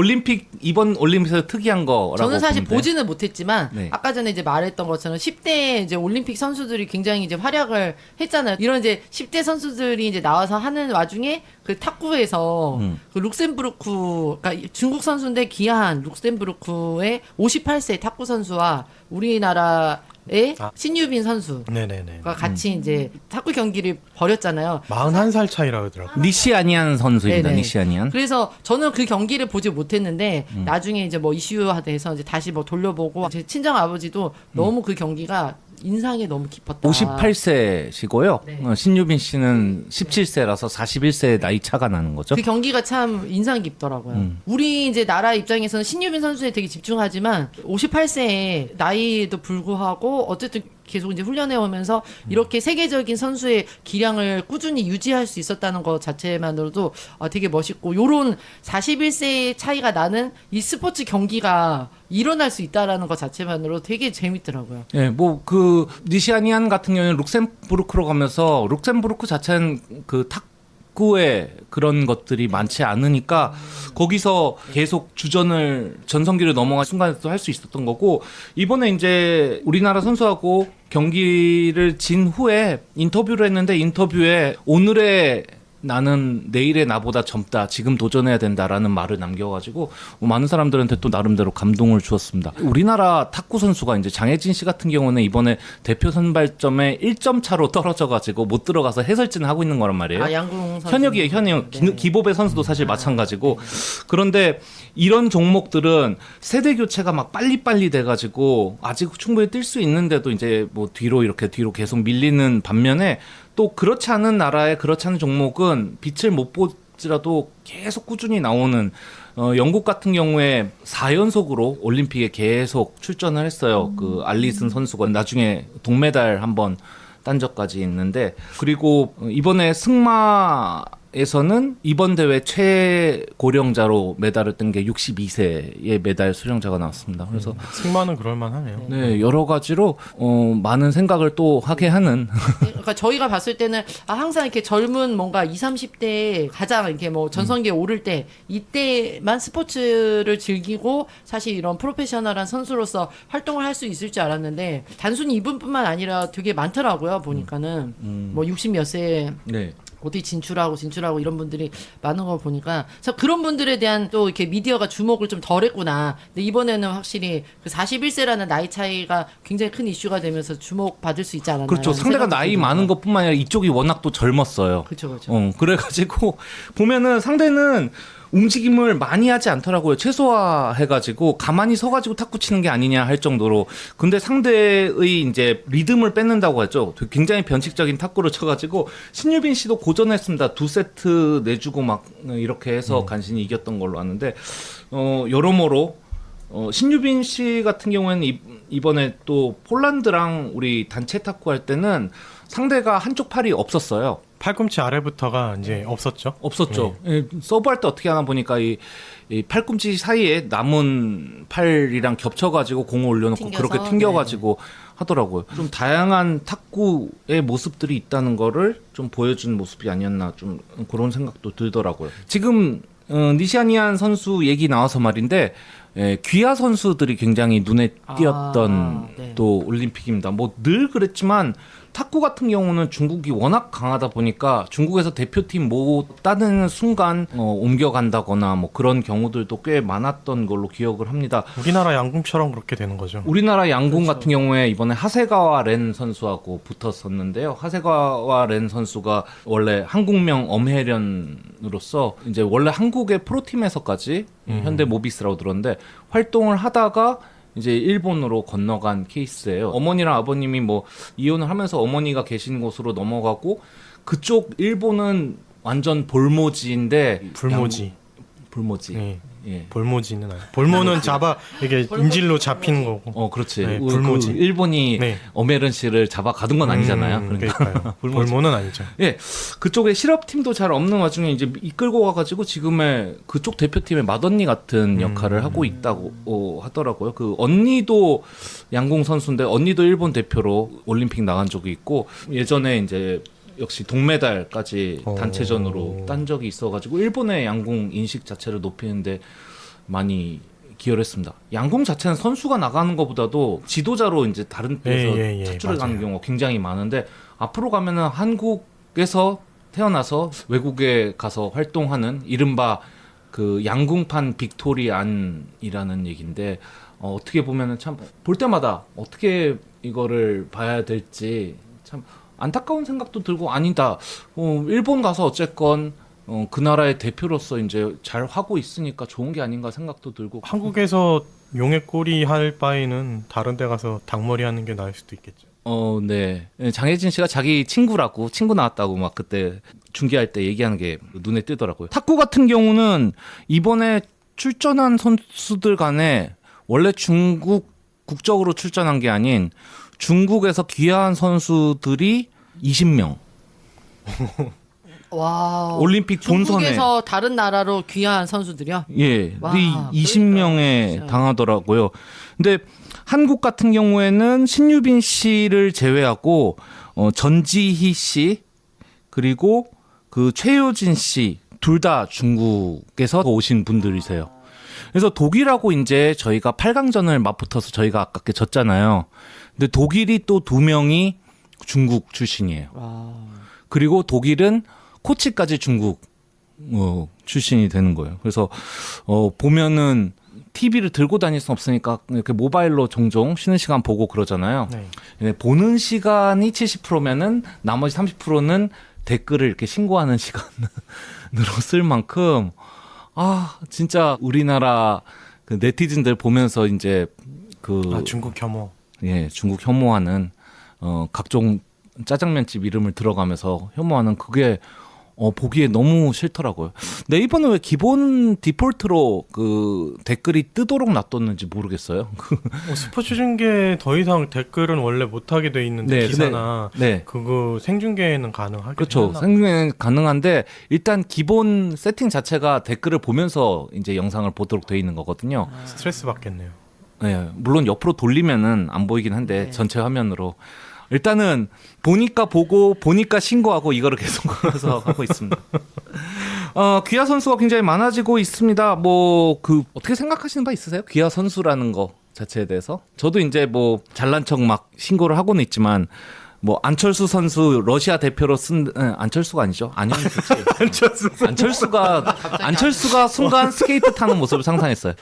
이번 올림픽에서 특이한 거라고 저는 사실 보면 돼. 보지는 못했지만 네. 아까 전에 이제 말했던 것처럼 10대 이제 올림픽 선수들이 굉장히 이제 활약을 했잖아요. 이런 이제 10대 선수들이 이제 나와서 하는 와중에 그 탁구에서 그 룩셈부르크 그러니까 중국 선수인데 기아한 룩셈부르크의 58세 탁구 선수와 우리나라의 신유빈 선수가 네네네. 같이 이제 탁구 경기를 벌였잖아요. 41살 차이라고 하더라고요. 니시아니안 선수입니다. 네네. 니시아니안. 그래서 저는 그 경기를 보지 못했는데 나중에 이제 뭐 이슈화 돼서 이제 다시 뭐 돌려보고 제 친정 아버지도 너무 그 경기가 인상이 너무 깊었다. 58세시고요. 네. 신유빈 씨는 17세라서 41세 나이 차가 나는 거죠. 그 경기가 참 인상 깊더라고요. 우리 이제 나라 입장에서는 신유빈 선수에 되게 집중하지만 58세의 나이에도 불구하고 어쨌든 계속 이제 훈련해 오면서 이렇게 세계적인 선수의 기량을 꾸준히 유지할 수 있었다는 것 자체만으로도 되게 멋있고 요런 41세의 차이가 나는 이 스포츠 경기가 일어날 수 있다라는 것 자체만으로 되게 재밌더라고요. 예, 뭐 그 니시아니안 같은 경우는 룩셈부르크로 가면서 룩셈부르크 자체는 그 탁구의 그런 것들이 많지 않으니까 거기서 계속 전성기를 넘어간 순간에도 할 수 있었던 거고 이번에 이제 우리나라 선수하고 경기를 진 후에 인터뷰를 했는데 인터뷰에 오늘의 나는 내일의 나보다 젊다. 지금 도전해야 된다라는 말을 남겨가지고 많은 사람들한테 또 나름대로 감동을 주었습니다. 우리나라 탁구 선수가 이제 장혜진 씨 같은 경우는 이번에 대표 선발점에 1점 차로 떨어져가지고 못 들어가서 해설진을 하고 있는 거란 말이에요. 아, 양궁 선수. 현역이에요, 현역. 기보배 선수도 사실 마찬가지고. 그런데 이런 종목들은 세대 교체가 막 빨리빨리 돼가지고 아직 충분히 뛸 수 있는데도 이제 뭐 뒤로 계속 밀리는 반면에 또 그렇지 않은 나라의 그렇지 않은 종목은 빛을 못 보지라도 계속 꾸준히 나오는 영국 같은 경우에 4연속으로 올림픽에 계속 출전을 했어요. 그 알리슨 선수가 나중에 동메달 한번 딴 적까지 있는데 그리고 이번에 승마에서는 이번 대회 최고령자로 메달을 뜬 게 62세의 메달 수령자가 나왔습니다. 그래서 승마는 그럴만하네요. 네, 여러 가지로 많은 생각을 또 하게 하는 그러니까 저희가 봤을 때는 항상 이렇게 젊은 뭔가 20, 30대 가장 이렇게 뭐 전성기에 오를 때 이때만 스포츠를 즐기고 사실 이런 프로페셔널한 선수로서 활동을 할 수 있을 줄 알았는데 단순히 이분뿐만 아니라 되게 많더라고요. 보니까는 뭐 60 몇 세에 네. 어떻게 진출하고 이런 분들이 많은 거 보니까 그런 분들에 대한 또 이렇게 미디어가 주목을 좀 덜 했구나. 근데 이번에는 확실히 그 41세라는 나이 차이가 굉장히 큰 이슈가 되면서 주목받을 수 있지 않았나. 그렇죠. 상대가 나이 많은 것뿐만 아니라 이쪽이 워낙 또 젊었어요. 그렇죠. 그래가지고 보면은 상대는 움직임을 많이 하지 않더라고요. 최소화해가지고 가만히 서가지고 탁구 치는 게 아니냐 할 정도로. 근데 상대의 이제 리듬을 뺏는다고 하죠. 굉장히 변칙적인 탁구를 쳐가지고 신유빈 씨도 고전했습니다. 2세트 내주고 막 이렇게 해서 간신히 이겼던 걸로 아는데 여러모로 신유빈 씨 같은 경우에는 이번에 또 폴란드랑 우리 단체 탁구 할 때는 상대가 한쪽 팔이 없었어요. 팔꿈치 아래부터가 이제 없었죠. 없었죠. 예, 서브할 때 어떻게 하나 보니까 이 팔꿈치 사이에 남은 팔이랑 겹쳐가지고 공을 올려놓고 튕겨서? 그렇게 튕겨가지고 하더라고요. 좀 다양한 탁구의 모습들이 있다는 거를 좀 보여준 모습이 아니었나 좀 그런 생각도 들더라고요. 지금 니샤니안 선수 얘기 나와서 말인데 귀하 선수들이 굉장히 눈에 띄었던 네. 또 올림픽입니다. 뭐 늘 그랬지만 탁구 같은 경우는 중국이 워낙 강하다 보니까 중국에서 대표팀 못 따는 순간 옮겨간다거나 뭐 그런 경우들도 꽤 많았던 걸로 기억을 합니다. 우리나라 양궁처럼 그렇게 되는 거죠. 우리나라 양궁 그렇죠. 같은 경우에 이번에 하세가와 렌 선수하고 붙었었는데요. 하세가와 렌 선수가 원래 한국명 엄혜련으로서 이제 원래 한국의 프로팀에서까지 현대 모비스라고 들었는데 활동을 하다가 이제 일본으로 건너간 케이스예요. 어머니랑 아버님이 뭐 이혼을 하면서 어머니가 계신 곳으로 넘어가고 그쪽 일본은 완전 볼모지인데 불모지. 볼모지. 네. 예. 볼모지는 아니에요. 볼모는 잡아 이게 인질로 잡히는 거고. 그렇지. 네, 불모지. 불모지. 일본이 네. 엄혜른 씨를 잡아 가둔 건 아니잖아요. 그러니까요. 볼모지. 볼모는 아니죠. 예, 그쪽에 실업팀도 잘 없는 와중에 이제 이끌고 와가지고 지금의 그쪽 대표팀의 맏언니 같은 역할을 하고 있다고 하더라고요. 그 언니도 양궁 선수인데 언니도 일본 대표로 올림픽 나간 적이 있고 예전에 이제 역시 동메달까지 단체전으로 딴 적이 있어가지고 일본의 양궁 인식 자체를 높이는데 많이 기여를 했습니다. 양궁 자체는 선수가 나가는 것보다도 지도자로 이제 다른 데서 차출해 가는 맞아요. 경우가 굉장히 많은데 앞으로 가면은 한국에서 태어나서 외국에 가서 활동하는 이른바 그 양궁판 빅토리안이라는 얘기인데 어떻게 보면은 참 볼 때마다 어떻게 이거를 봐야 될지 참 안타까운 생각도 들고 아니다. 일본 가서 어쨌건 그 나라의 대표로서 이제 잘 하고 있으니까 좋은 게 아닌가 생각도 들고. 한국에서 용의 꼬리 할 바에는 다른 데 가서 닭머리 하는 게 나을 수도 있겠죠. 네. 장혜진 씨가 자기 친구 나왔다고 막 그때 중계할 때 얘기하는 게 눈에 띄더라고요. 탁구 같은 경우는 이번에 출전한 선수들 간에 원래 중국 국적으로 출전한 게 아닌 중국에서 귀화한 선수들이 20명. 와. 올림픽 본선에. 중국에서 다른 나라로 귀화한 선수들이요? 예. 와, 20명에 그러니까. 당하더라고요. 근데 한국 같은 경우에는 신유빈 씨를 제외하고 전지희 씨 그리고 그 최효진 씨 둘 다 중국에서 오신 분들이세요. 그래서 독일하고 이제 저희가 8강전을 맞붙어서 저희가 아깝게 졌잖아요. 근데 독일이 또 2명이 중국 출신이에요. 와. 그리고 독일은 코치까지 중국 출신이 되는 거예요. 그래서 보면은 TV를 들고 다닐 수 없으니까 이렇게 모바일로 종종 쉬는 시간 보고 그러잖아요. 네. 보는 시간이 70%면은 나머지 30%는 댓글을 이렇게 신고하는 시간으로 쓸 만큼 진짜 우리나라 그 네티즌들 보면서 이제 중국 혐오. 예, 중국 혐오하는 각종 짜장면집 이름을 들어가면서 혐오하는 그게 보기에 너무 싫더라고요. 네이버는 왜 기본 디폴트로 그 댓글이 뜨도록 놔뒀는지 모르겠어요. 스포츠 중계 더 이상 댓글은 원래 못하게 돼 있는데 네, 기사나 네. 그거 생중계에는 가능하겠죠. 그렇죠. 생중계는 가능한데 일단 기본 세팅 자체가 댓글을 보면서 이제 영상을 보도록 돼 있는 거거든요. 스트레스 받겠네요. 네, 물론 옆으로 돌리면은 안 보이긴 한데 네. 전체 화면으로 일단은 보니까 보고 보니까 신고하고 이거를 계속 하면서 하고 있습니다. 귀하 선수가 굉장히 많아지고 있습니다. 뭐 어떻게 생각하시는 바 있으세요? 귀하 선수라는 거 자체에 대해서? 저도 이제 뭐 잘난 척 막 신고를 하고는 있지만 뭐 안철수 선수 러시아 대표로 안철수가 아니죠. 안철수가 순간 스케이트 타는 모습을 상상했어요.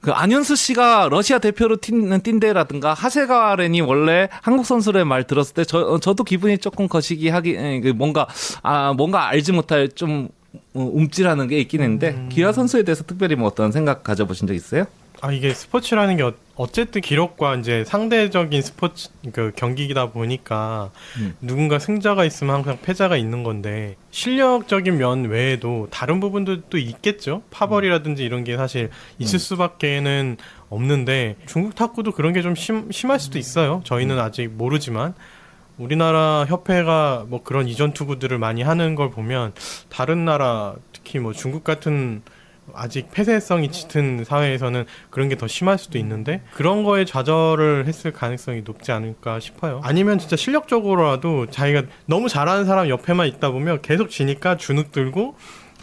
그 안현수 씨가 러시아 대표로 뛴대라든가 하세가렌이 원래 한국 선수의 말 들었을 때 저도 기분이 조금 거시기하기 뭔가 알지 못할 좀 움찔하는 게 있긴 했는데 기아 선수에 대해서 특별히 뭐 어떤 생각 가져보신 적 있어요? 이게 스포츠라는 게 어쨌든 기록과 이제 상대적인 스포츠 그 경기이다 보니까 누군가 승자가 있으면 항상 패자가 있는 건데 실력적인 면 외에도 다른 부분도 또 있겠죠. 파벌이라든지 이런 게 사실 있을 수밖에는 없는데 중국 탁구도 그런 게 좀 심할 수도 있어요. 저희는 아직 모르지만 우리나라 협회가 뭐 그런 이전 투구들을 많이 하는 걸 보면 다른 나라 특히 뭐 중국 같은 아직 폐쇄성이 짙은 사회에서는 그런 게 더 심할 수도 있는데 그런 거에 좌절을 했을 가능성이 높지 않을까 싶어요. 아니면 진짜 실력적으로라도 자기가 너무 잘하는 사람 옆에만 있다 보면 계속 지니까 주눅 들고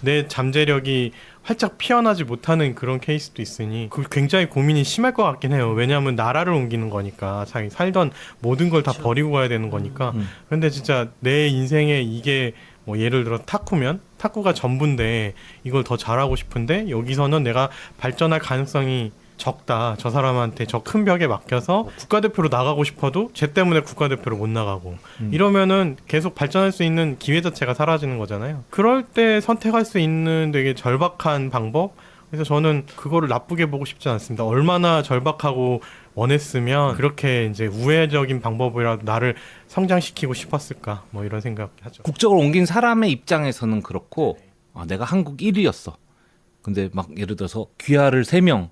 내 잠재력이 활짝 피어나지 못하는 그런 케이스도 있으니 그 굉장히 고민이 심할 것 같긴 해요. 왜냐하면 나라를 옮기는 거니까 자기 살던 모든 걸 다 버리고 가야 되는 거니까. 그런데 진짜 내 인생에 이게 뭐 예를 들어 탁구가 전부인데 이걸 더 잘하고 싶은데 여기서는 내가 발전할 가능성이 적다. 저 사람한테 저 큰 벽에 맡겨서 국가대표로 나가고 싶어도 쟤 때문에 국가대표로 못 나가고 이러면은 계속 발전할 수 있는 기회 자체가 사라지는 거잖아요. 그럴 때 선택할 수 있는 되게 절박한 방법? 그래서 저는 그거를 나쁘게 보고 싶지 않습니다. 얼마나 절박하고 원했으면 그렇게 이제 우회적인 방법이라도 나를 성장시키고 싶었을까 뭐 이런 생각하죠. 국적을 옮긴 사람의 입장에서는 그렇고 내가 한국 1위였어. 근데 막 예를 들어서 귀하를 3명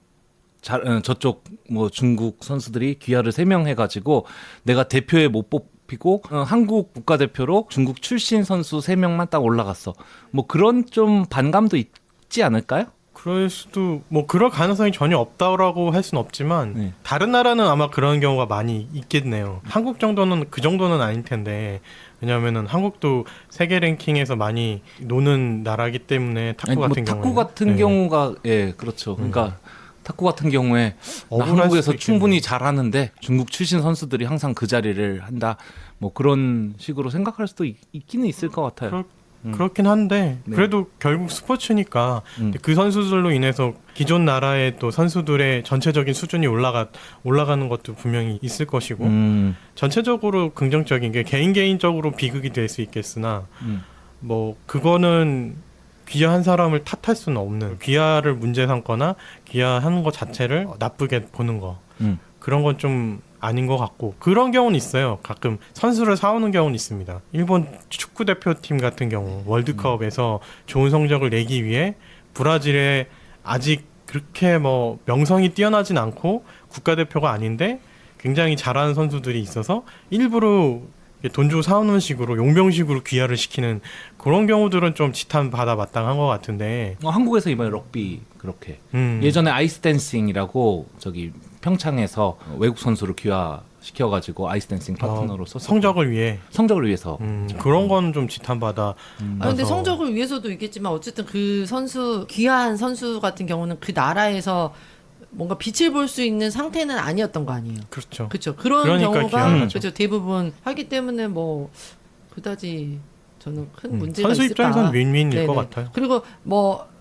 저쪽 뭐 중국 선수들이 귀하를 3명 해가지고 내가 대표에 못 뽑히고 한국 국가대표로 중국 출신 선수 3명만 딱 올라갔어. 뭐 그런 좀 반감도 있지 않을까요? 그럴 수도 뭐 그럴 가능성이 전혀 없다고 할 수는 없지만 네. 다른 나라는 아마 그런 경우가 많이 있겠네요. 한국 정도는 그 정도는 아닐 텐데 왜냐하면은 한국도 세계 랭킹에서 많이 노는 나라기 때문에 탁구 같은 경우에 탁구 같은 경우가 그렇죠. 그러니까 탁구 같은 경우에 나 한국에서 충분히 잘하는데 중국 출신 선수들이 항상 그 자리를 한다. 뭐 그런 식으로 생각할 수도 있기는 있을 것 같아요. 그렇긴 한데 네. 그래도 결국 스포츠니까 그 선수들로 인해서 기존 나라의 또 선수들의 전체적인 수준이 올라가는 것도 분명히 있을 것이고 전체적으로 긍정적인 게 개인적으로 비극이 될 수 있겠으나 뭐 그거는 귀하한 사람을 탓할 수는 없는 귀하를 문제 삼거나 귀하하는 것 자체를 나쁘게 보는 거 그런 건 좀 아닌 것 같고 그런 경우는 있어요. 가끔 선수를 사오는 경우는 있습니다. 일본 축구 대표팀 같은 경우 월드컵에서 좋은 성적을 내기 위해 브라질에 아직 그렇게 뭐 명성이 뛰어나진 않고 국가대표가 아닌데 굉장히 잘하는 선수들이 있어서 일부러 돈 주고 사오는 식으로 용병식으로 귀하를 시키는 그런 경우들은 좀 지탄받아 마땅한 것 같은데 한국에서 이번에 럭비 그렇게 예전에 아이스 댄싱이라고 저기 평창에서 외국 선수를 귀화시켜가지고 아이스 댄싱 파트너로 썼었고 성적을 위해서 그런 건 좀 지탄받아 근데 성적을 위해서도 있겠지만 어쨌든 그 선수 귀한 선수 같은 경우는 그 나라에서 뭔가 빛을 볼 수 있는 상태는 아니었던 거 아니에요. 그렇죠. 그렇죠. 그런 그러니까 경우가 귀환하죠. 그렇죠. 대부분 하기 때문에 뭐 그다지 저는 큰 문제가 선수 있을까. 입장에서는 윈윈일 네네. 것 같아요. 그리고 뭐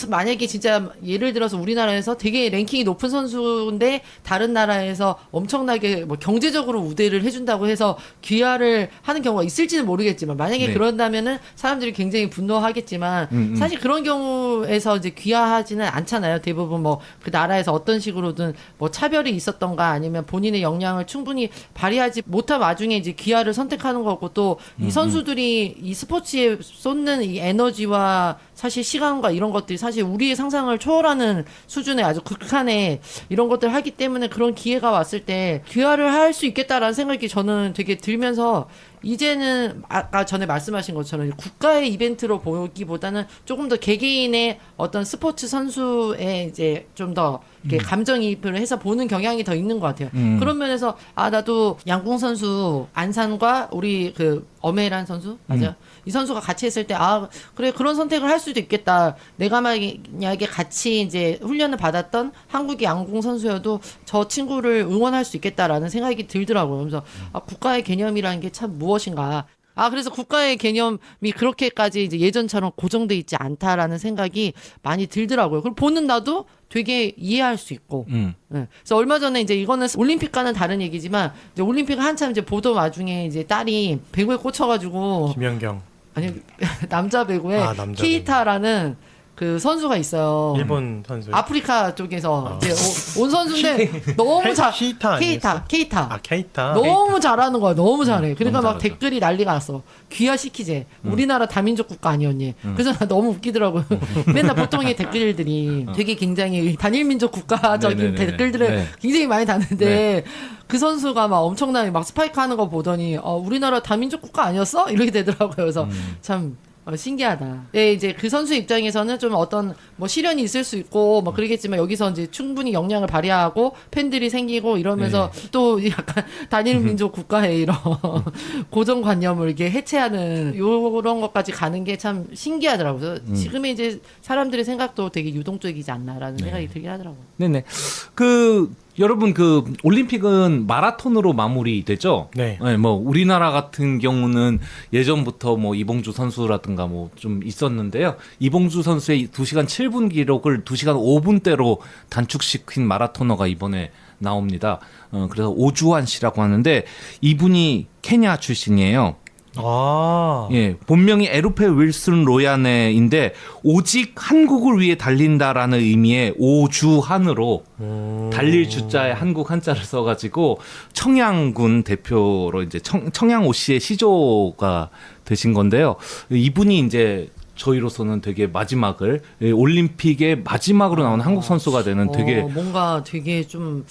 만약에 진짜 예를 들어서 우리나라에서 되게 랭킹이 높은 선수인데 다른 나라에서 엄청나게 뭐 경제적으로 우대를 해준다고 해서 귀화를 하는 경우가 있을지는 모르겠지만 만약에 네. 그런다면은 사람들이 굉장히 분노하겠지만 사실 그런 경우에서 이제 귀화하지는 않잖아요. 대부분 뭐 그 나라에서 어떤 식으로든 뭐 차별이 있었던가 아니면 본인의 역량을 충분히 발휘하지 못한 와중에 이제 귀화를 선택하는 거고 또 이 선수들이 이 스포츠에 쏟는 이 에너지와 사실 시간과 이런 것들이 사실 우리의 상상을 초월하는 수준의 아주 극한의 이런 것들을 하기 때문에 그런 기회가 왔을 때 귀화를 할 수 있겠다라는 생각이 저는 되게 들면서 이제는 아까 전에 말씀하신 것처럼 국가의 이벤트로 보기보다는 조금 더 개개인의 어떤 스포츠 선수의 이제 좀 더 이렇게 감정이입을 해서 보는 경향이 더 있는 것 같아요. 그런 면에서 아 나도 양궁 선수 안산과 우리 그 엄혜란 선수 맞아요. 이 선수가 같이 했을 때 아 그래 그런 선택을 할 수도 있겠다. 내가 만약에 같이 이제 훈련을 받았던 한국의 양궁 선수여도 저 친구를 응원할 수 있겠다라는 생각이 들더라고요. 그래서 아, 국가의 개념이라는 게 참 무엇인가. 아, 그래서 국가의 개념이 그렇게까지 이제 예전처럼 고정돼 있지 않다라는 생각이 많이 들더라고요. 그리고 보는 나도 되게 이해할 수 있고. 네. 그래서 얼마 전에 이제 이거는 올림픽과는 다른 얘기지만 이제 올림픽 한참 이제 보던 와중에 이제 딸이 배구에 꽂혀가지고 김연경 아니 남자 배구에 아, 남자 케이타라는 그 선수가 있어요. 일본 선수. 아프리카 쪽에서 이제 온 선수인데 너무 잘 케이타 아니었어? 케이타 아 케이타. 너무 잘하는 거야. 너무 잘해. 그러니까 너무 막 잘하죠. 댓글이 난리가 났어. 귀화시키재. 우리나라 다민족 국가 아니었니? 그래서 나 너무 웃기더라고요. 맨날 보통 이 댓글들이 되게 굉장히 단일민족 국가적인 네네네네. 댓글들을 네. 굉장히 많이 다는데 그 선수가 막 엄청나게 막 스파이크 하는 거 보더니 우리나라 다민족 국가 아니었어? 이렇게 되더라고요. 그래서 참 신기하다. 네, 이제 그 선수 입장에서는 좀 어떤 뭐 시련이 있을 수 있고 뭐 그러겠지만 여기서 이제 충분히 역량을 발휘하고 팬들이 생기고 이러면서 또 약간 단일 민족 국가의 이런 고정관념을 이렇게 해체하는 요런 것까지 가는 게 참 신기하더라고요. 그래서 지금의 이제 사람들의 생각도 되게 유동적이지 않나라는 생각이 들긴 하더라고요. 네네. 그 여러분 그 올림픽은 마라톤으로 마무리되죠? 네. 뭐 우리나라 같은 경우는 예전부터 뭐 이봉주 선수라든가 뭐 좀 있었는데요. 이봉주 선수의 2시간 7분 기록을 2시간 5분대로 단축시킨 마라토너가 이번에 나옵니다. 그래서 오주환 씨라고 하는데 이분이 케냐 출신이에요. 아. 예, 본명이 에루페 윌슨 로야네인데 오직 한국을 위해 달린다라는 의미의 오주한으로 달릴 주자에 한국 한자를 써가지고 청양군 대표로 이제 청양오씨의 시조가 되신 건데요. 이분이 이제 저희로서는 되게 마지막을 올림픽의 마지막으로 나오는 한국 선수가 되는 되게 뭔가 되게 좀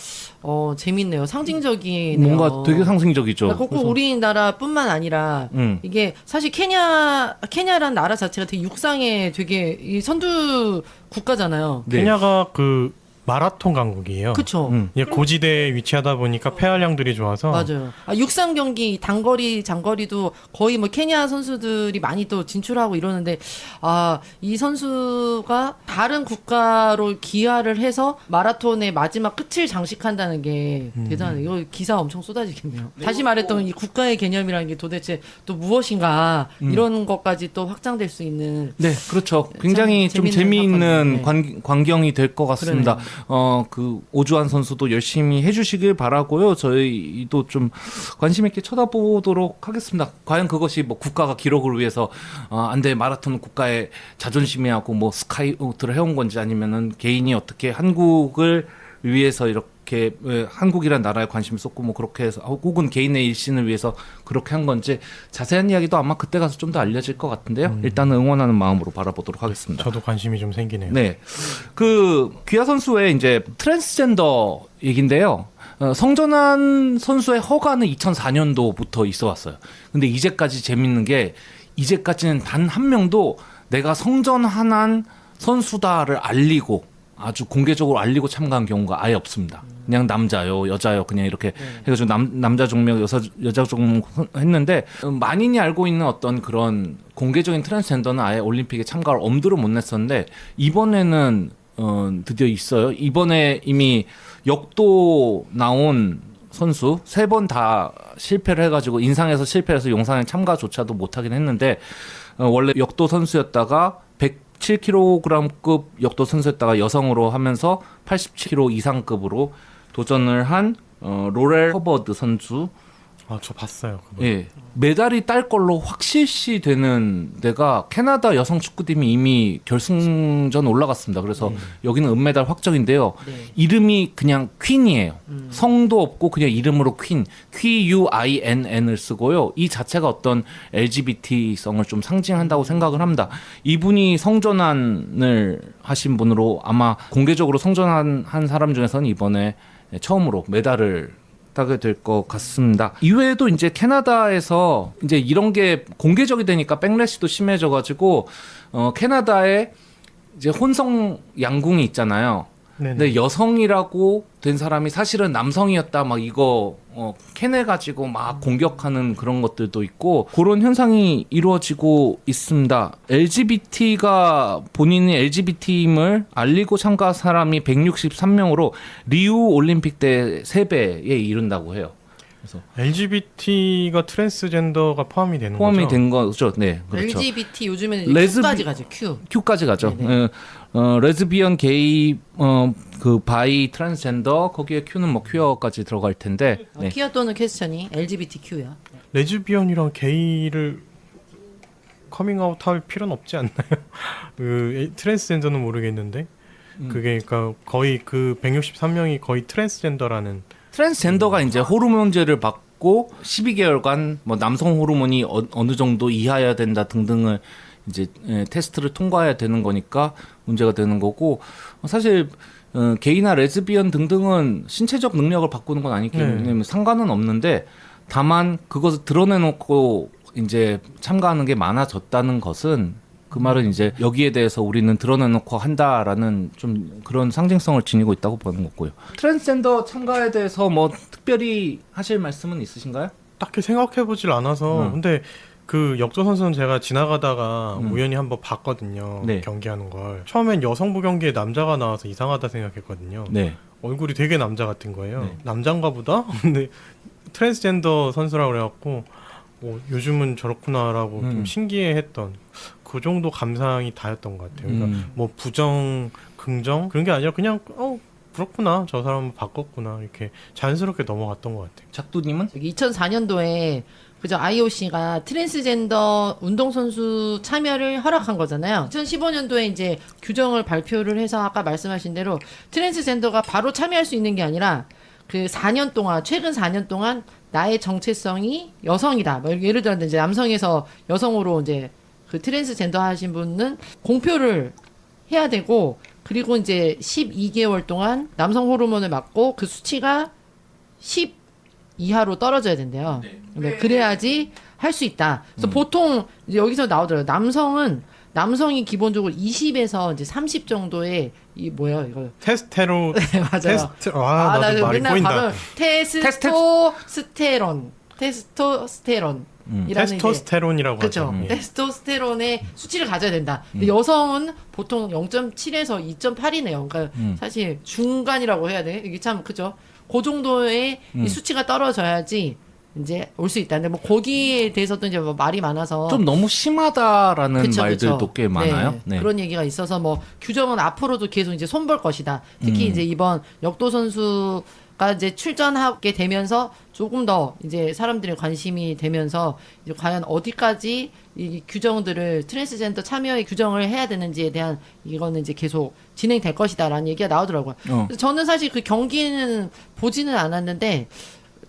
재밌네요. 상징적이네요. 뭔가 되게 상징적이죠. 꼭 우리나라뿐만 아니라 이게 사실 케냐란 나라 자체가 되게 육상에 되게 이 선두 국가잖아요. 네. 케냐가 그 마라톤 강국이에요. 그렇죠. 예, 고지대에 위치하다 보니까 폐활량들이 좋아서 맞아요. 육상 경기 단거리, 장거리도 거의 뭐 케냐 선수들이 많이 또 진출하고 이러는데 이 선수가 다른 국가로 기하를 해서 마라톤의 마지막 끝을 장식한다는 게 대단해요. 이거 기사 엄청 쏟아지겠네요. 다시 말했던 이 국가의 개념이라는 게 도대체 또 무엇인가 이런 것까지 또 확장될 수 있는 네, 그렇죠. 굉장히 좀 재미있는 광경이 될 것 같습니다. 그러네요. 그 오주환 선수도 열심히 해주시길 바라고요. 저희도 좀 관심 있게 쳐다보도록 하겠습니다. 과연 그것이 뭐 국가가 기록을 위해서 안돼 마라톤 국가의 자존심이하고 뭐 스카이우트를 해온 건지 아니면은 개인이 어떻게 한국을 위해서 이렇게 한국이란 나라에 관심을 쏟고 뭐 그렇게 해서 혹은 개인의 일신을 위해서 그렇게 한 건지 자세한 이야기도 아마 그때 가서 좀 더 알려질 것 같은데요. 일단은 응원하는 마음으로 바라보도록 하겠습니다. 저도 관심이 좀 생기네요. 네, 그 귀하 선수의 이제 트랜스젠더 얘긴데요. 성전환 선수의 허가는 2004년도부터 있어 왔어요. 근데 이제까지 재밌는 게 이제까지는 단 한 명도 내가 성전환한 선수다를 알리고 아주 공개적으로 알리고 참가한 경우가 아예 없습니다. 그냥 남자요, 여자요, 그냥 이렇게 해가지고 남자 종목, 여자 종목 했는데 만인이 알고 있는 어떤 그런 공개적인 트랜스젠더는 아예 올림픽에 참가를 엄두를 못 냈었는데 이번에는 드디어 있어요. 이번에 이미 역도 나온 선수 3번 다 실패를 해가지고 인상에서 실패해서 용상에 참가조차도 못하긴 했는데 원래 역도 선수였다가 107kg급 역도 선수였다가 여성으로 하면서 87kg 이상급으로 도전을 한 로렐 허버드 선수. 아, 저 봤어요. 그거. 예, 메달이 딸 걸로 확실시 되는 데가 캐나다 여성 축구팀이 이미 결승전 올라갔습니다. 그래서 여기는 은메달 확정인데요. 네. 이름이 그냥 퀸이에요. 성도 없고 그냥 이름으로 퀸, QUINN을 쓰고요. 이 자체가 어떤 LGBT성을 좀 상징한다고 생각을 합니다. 이분이 성전환을 하신 분으로 아마 공개적으로 성전환 한 사람 중에서는 이번에 처음으로 메달을 따게 될 것 같습니다. 이외에도 이제 캐나다에서 이제 이런 게 공개적이 되니까 백래시도 심해져가지고 캐나다에 이제 혼성 양궁이 있잖아요. 네네. 근데 여성이라고 된 사람이 사실은 남성이었다 막 이거 캐내가지고 막 공격하는 그런 것들도 있고 그런 현상이 이루어지고 있습니다. LGBT가 본인이 LGBT임을 알리고 참가한 사람이 163명으로 리우 올림픽 때 3배에 이른다고 해요. 그래서 LGBT가 트랜스젠더가 포함이 되는 포함이 거죠? 된 거죠. 네, 그렇죠. LGBT 요즘에는 레즈비- Q까지 가죠. Q. Q까지 가죠. 레즈비언, 게이, 그 바이, 트랜스젠더 거기에 Q는 뭐 퀴어까지 들어갈 텐데. 네. 퀴어 또는 퀘스천이 LGBTQ야. 레즈비언이랑 게이를 커밍아웃 할 필요는 없지 않나요? 그 트랜스젠더는 모르겠는데 그게 그러니까 거의 그 163명이 거의 트랜스젠더라는 트랜스젠더가 이제 호르몬제를 받고 12개월간 뭐 남성 호르몬이 어느 정도 이하여야 된다 등등을 이제 테스트를 통과해야 되는 거니까 문제가 되는 거고 사실 게이나 레즈비언 등등은 신체적 능력을 바꾸는 건 아니기 때문에 상관은 없는데 다만 그것을 드러내놓고 이제 참가하는 게 많아졌다는 것은 그 말은 이제 여기에 대해서 우리는 드러내놓고 한다라는 좀 그런 상징성을 지니고 있다고 보는 거고요. 트랜스젠더 참가에 대해서 뭐 특별히 하실 말씀은 있으신가요? 딱히 생각해보질 않아서 근데 그 역도 선수는 제가 지나가다가 우연히 한번 봤거든요. 네. 경기하는 걸. 처음엔 여성부 경기에 남자가 나와서 이상하다 생각했거든요. 네. 얼굴이 되게 남자 같은 거예요. 네. 남잔가 보다? 근데 트랜스젠더 선수라고 그래갖고 요즘은 저렇구나라고 좀 신기해했던 그 정도 감상이 다였던 것 같아요. 그러니까 뭐 부정, 긍정 그런 게 아니라 그냥 그렇구나 저 사람은 바꿨구나 이렇게 자연스럽게 넘어갔던 것 같아요. 작두님은? 2004년도에 그죠 IOC가 트랜스젠더 운동선수 참여를 허락한 거잖아요. 2015년도에 이제 규정을 발표를 해서 아까 말씀하신 대로 트랜스젠더가 바로 참여할 수 있는 게 아니라 그 4년 동안 최근 4년 동안 나의 정체성이 여성이다. 뭐 예를 들어 이제 남성에서 여성으로 이제 그 트랜스젠더 하신 분은 공표를 해야 되고 그리고 이제 12개월 동안 남성 호르몬을 맞고 그 수치가 10 이하로 떨어져야 된대요. 네, 그래야지 할 수 있다. 그래서 보통 이제 여기서 나오더라고요. 남성이 기본적으로 20에서 이제 30 정도의 이 뭐야 이거 테스테로 네, 맞아요. 나도 나 말이 맨날 꼬인다. 발음 테스토스테론이라는 테스토스테론이라고 그렇죠. 하죠. 예. 테스토스테론의 수치를 가져야 된다. 근데 여성은 보통 0.7에서 2.8이네요. 그러니까 사실 중간이라고 해야 돼. 이게 참 그죠. 그 정도의 이 수치가 떨어져야지 이제 올 수 있다. 근데 뭐 거기에 대해서도 이제 뭐 말이 많아서 좀 너무 심하다라는 그쵸, 말들도 그쵸. 꽤 많아요. 네, 네. 그런 얘기가 있어서 뭐 규정은 앞으로도 계속 이제 손볼 것이다. 특히 이제 이번 역도 선수가 이제 출전하게 되면서 조금 더 이제 사람들의 관심이 되면서 이제 과연 어디까지 이 규정들을 트랜스젠더 참여의 규정을 해야 되는지에 대한 이거는 이제 계속 진행될 것이다라는 얘기가 나오더라고요. 그래서 저는 사실 그 경기는 보지는 않았는데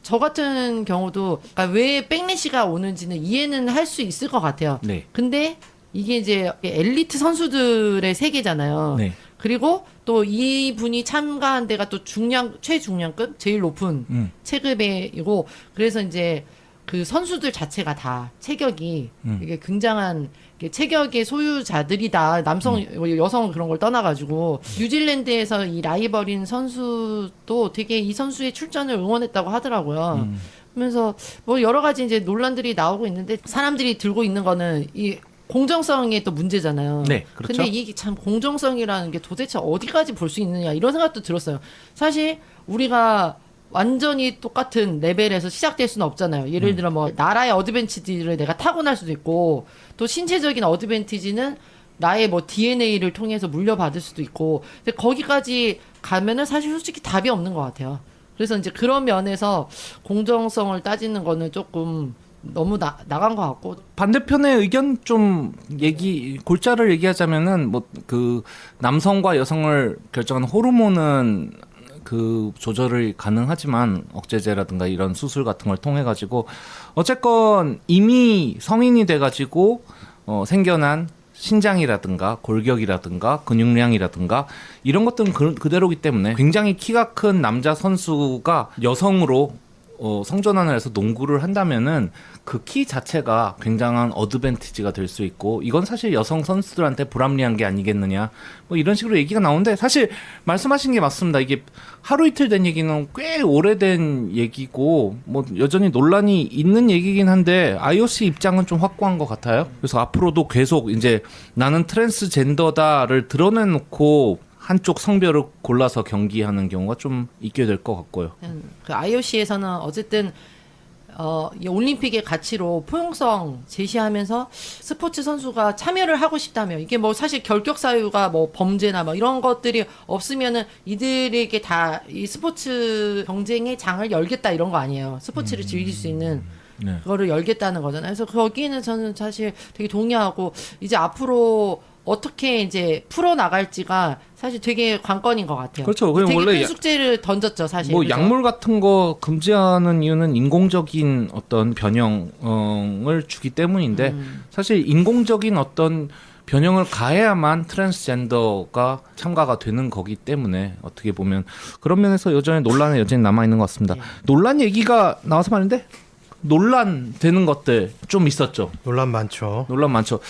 저 같은 경우도 그러니까 왜 백래시가 오는지는 이해는 할 수 있을 것 같아요. 네. 근데 이게 이제 엘리트 선수들의 세계잖아요. 네. 그리고 또 이분이 참가한 데가 또 최중량급 제일 높은 체급이고 그래서 이제 그 선수들 자체가 다 체격이 이게 굉장한 체격의 소유자들이다. 남성, 여성 그런 걸 떠나가지고 뉴질랜드에서 이 라이벌인 선수도 되게 이 선수의 출전을 응원했다고 하더라고요. 그러면서 뭐 여러 가지 이제 논란들이 나오고 있는데 사람들이 들고 있는 거는 이 공정성의 또 문제잖아요. 네, 그렇죠. 근데 이게 참 공정성이라는 게 도대체 어디까지 볼 수 있느냐 이런 생각도 들었어요. 사실 우리가 완전히 똑같은 레벨에서 시작될 수는 없잖아요. 예를 들어 뭐 나라의 어드밴티지를 내가 타고날 수도 있고 또 신체적인 어드밴티지는 나의 뭐 DNA를 통해서 물려받을 수도 있고 근데 거기까지 가면은 사실 솔직히 답이 없는 것 같아요. 그래서 이제 그런 면에서 공정성을 따지는 거는 조금 너무 나간 것 같고 반대편의 의견 좀 골자를 얘기하자면은 뭐 그 남성과 여성을 결정하는 호르몬은 그 조절이 가능하지만 억제제라든가 이런 수술 같은 걸 통해 가지고 어쨌건 이미 성인이 돼 가지고 생겨난 신장이라든가 골격이라든가 근육량이라든가 이런 것들은 그대로기 때문에 굉장히 키가 큰 남자 선수가 여성으로 성전환을 해서 농구를 한다면은 그 키 자체가 굉장한 어드밴티지가 될 수 있고 이건 사실 여성 선수들한테 불합리한 게 아니겠느냐 뭐 이런 식으로 얘기가 나오는데 사실 말씀하신 게 맞습니다. 이게 하루 이틀 된 얘기는 꽤 오래된 얘기고 뭐 여전히 논란이 있는 얘기긴 한데 IOC 입장은 좀 확고한 것 같아요. 그래서 앞으로도 계속 이제 나는 트랜스젠더다를 드러내놓고 한쪽 성별을 골라서 경기하는 경우가 좀 있게 될 것 같고요. 그 IOC에서는 어쨌든 이 올림픽의 가치로 포용성 제시하면서 스포츠 선수가 참여를 하고 싶다면 이게 뭐 사실 결격 사유가 뭐 범죄나 뭐 이런 것들이 없으면은 이들에게 다 이 스포츠 경쟁의 장을 열겠다 이런 거 아니에요. 스포츠를 즐길 수 있는 네. 그거를 열겠다는 거잖아요. 그래서 거기는 저는 사실 되게 동의하고 이제 앞으로 어떻게 이제 풀어 나갈지가 사실 되게 관건인 것 같아요. 그렇죠. 되게 원래 큰 숙제를 던졌죠, 사실. 뭐 그죠? 약물 같은 거 금지하는 이유는 인공적인 어떤 변형을 주기 때문인데 사실 인공적인 어떤 변형을 가해야만 트랜스젠더가 참가가 되는 거기 때문에 어떻게 보면 그런 면에서 여전히 논란은 여전히 남아 있는 것 같습니다. 예. 논란 얘기가 나와서 말인데 논란되는 것들 좀 있었죠. 논란 많죠. 논란 많죠.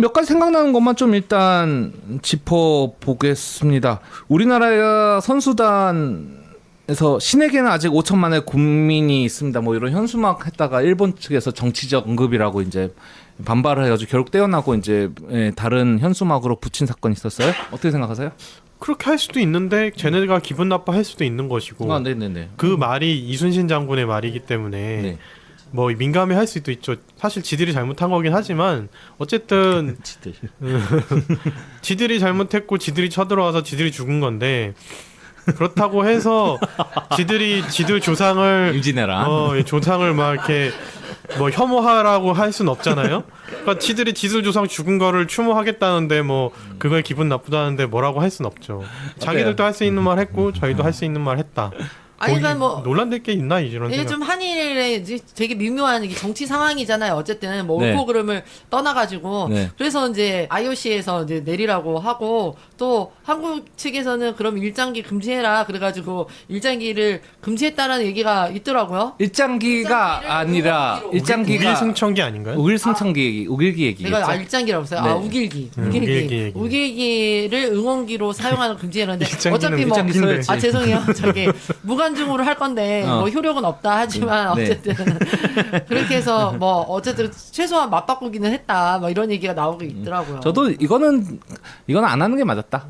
몇 가지 생각나는 것만 좀 일단 짚어보겠습니다. 우리나라 선수단에서 신에게는 아직 5천만의 국민이 있습니다. 뭐 이런 현수막 했다가 일본 측에서 정치적 언급이라고 이제 반발을 해가지고 결국 떼어나고 이제 다른 현수막으로 붙인 사건이 있었어요. 어떻게 생각하세요? 그렇게 할 수도 있는데 쟤네가 기분 나빠할 수도 있는 것이고 아, 네네네. 그 말이 이순신 장군의 말이기 때문에 네. 뭐 민감해할 수도 있죠. 사실 지들이 잘못한 거긴 하지만 어쨌든 지들이 잘못했고 지들이 쳐들어와서 지들이 죽은 건데 그렇다고 해서 지들 조상을 임진왜란. 조상을 막 이렇게 뭐 혐오하라고 할 순 없잖아요. 그러니까 지들이 지들 조상 죽은 거를 추모하겠다는데 뭐 그걸 기분 나쁘다는데 뭐라고 할 순 없죠. 자기들도 할 수 있는 말 했고 저희도 할 수 있는 말 했다. 아니, 그러니까 뭐 논란될 게 있나 이런 이게 생각. 좀 한일의 이제 되게 미묘한 이게 정치 상황이잖아요. 어쨌든 뭐 네. 옳고 그름을 떠나가지고 네. 그래서 이제 IOC에서 이제 내리라고 하고 또 한국 측에서는 그럼 일장기 금지해라 그래가지고 일장기를 금지했다라는 얘기가 있더라고요. 일장기가 아니라 일장기가 우길승천기 아닌가요? 우길승천기 얘기, 우길기 얘기겠죠. 내가 일장기라고 했어요. 네. 우길기. 우길기 얘기. 우길기를 응원기로 사용하는 걸 금지했는데 일장기는 어차피 뭐 일장기인데. 아 죄송해요. 저기 무관중으로 할 건데 뭐 효력은 없다 하지만 네. 어쨌든 그렇게 해서 뭐 어쨌든 최소한 맞바꾸기는 했다. 뭐 이런 얘기가 나오고 있더라고요. 저도 이거는 안 하는 게 맞았다.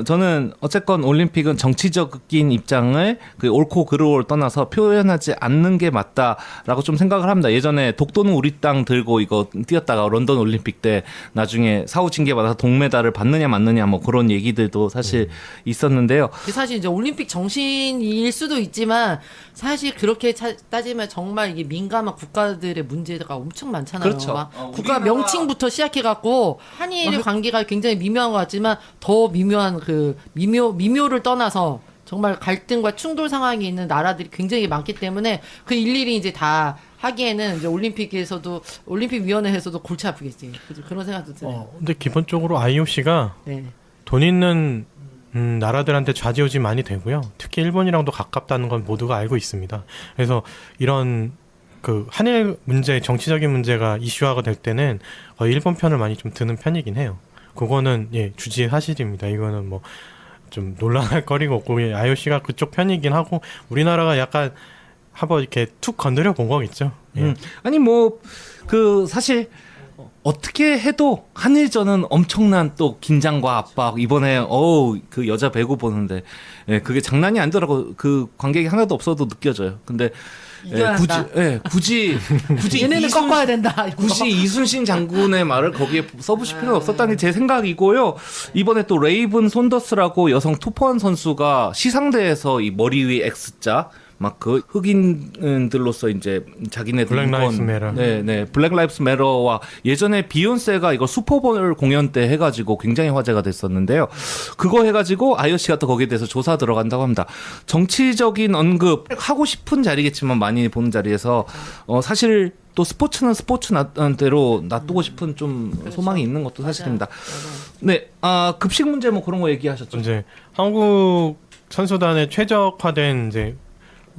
저는 어쨌건 올림픽은 정치적인 입장을 그 옳고 그르를 떠나서 표현하지 않는 게 맞다라고 좀 생각을 합니다. 예전에 독도는 우리 땅 들고 이거 뛰었다가 런던 올림픽 때 나중에 사후 징계 받아서 동메달을 받느냐 맞느냐 뭐 그런 얘기들도 사실 있었는데요. 사실 이제 올림픽 정신일 수도 있지만 사실 그렇게 따지면 정말 이게 민감한 국가들의 문제가 엄청 많잖아요. 그렇죠. 막 국가 명칭부터 시작해갖고 한일 관계가 굉장히 미묘한 것 같지만 더 미묘한 그 미묘를 떠나서 정말 갈등과 충돌 상황이 있는 나라들이 굉장히 많기 때문에 그 일일이 이제 다 하기에는 이제 올림픽에서도 올림픽위원회에서도 골치 아프겠지. 그런 생각도 드네요. 근데 기본적으로 IOC가 네. 돈 있는 나라들한테 좌지우지 많이 되고요. 특히 일본이랑도 가깝다는 건 모두가 알고 있습니다. 그래서 이런 그 한일 문제, 정치적인 문제가 이슈화가 될 때는 거의 일본 편을 많이 좀 드는 편이긴 해요. 그거는 주지의 사실입니다. 이거는 뭐 좀 논란할 거리가 없고 IOC가 그쪽 편이긴 하고 우리나라가 약간 한번 이렇게 툭 건드려 본 거겠죠. 예. 아니 뭐 그 사실 어떻게 해도 한일전은 엄청난 또 긴장과 압박 이번에 그 여자 배구 보는데 예, 그게 장난이 아니더라고. 그 관객이 하나도 없어도 느껴져요. 근데 이겨야 한다. 굳이 얘네는 꺾어야 된다. 이거. 굳이 이순신 장군의 말을 거기에 써보실 필요는 없었다는 게 제 생각이고요. 이번에 또 레이븐 손더스라고 여성 투포한 선수가 시상대에서 이 머리 위 X자 막 그 흑인들로서 이제 자기네들 블랙 라이브스 매러. 네네 블랙 라이브스 매러와 예전에 비욘세가 이거 슈퍼볼 공연 때 해가지고 굉장히 화제가 됐었는데요. 그거 해가지고 IOC가 또 거기에 대해서 조사 들어간다고 합니다. 정치적인 언급 하고 싶은 자리겠지만 많이 보는 자리에서 사실 또 스포츠는 스포츠대로 놔두고 싶은 좀 소망이 있는 것도 사실입니다. 네, 급식 문제 뭐 그런 거 얘기하셨죠. 이제 한국 선수단에 최적화된 이제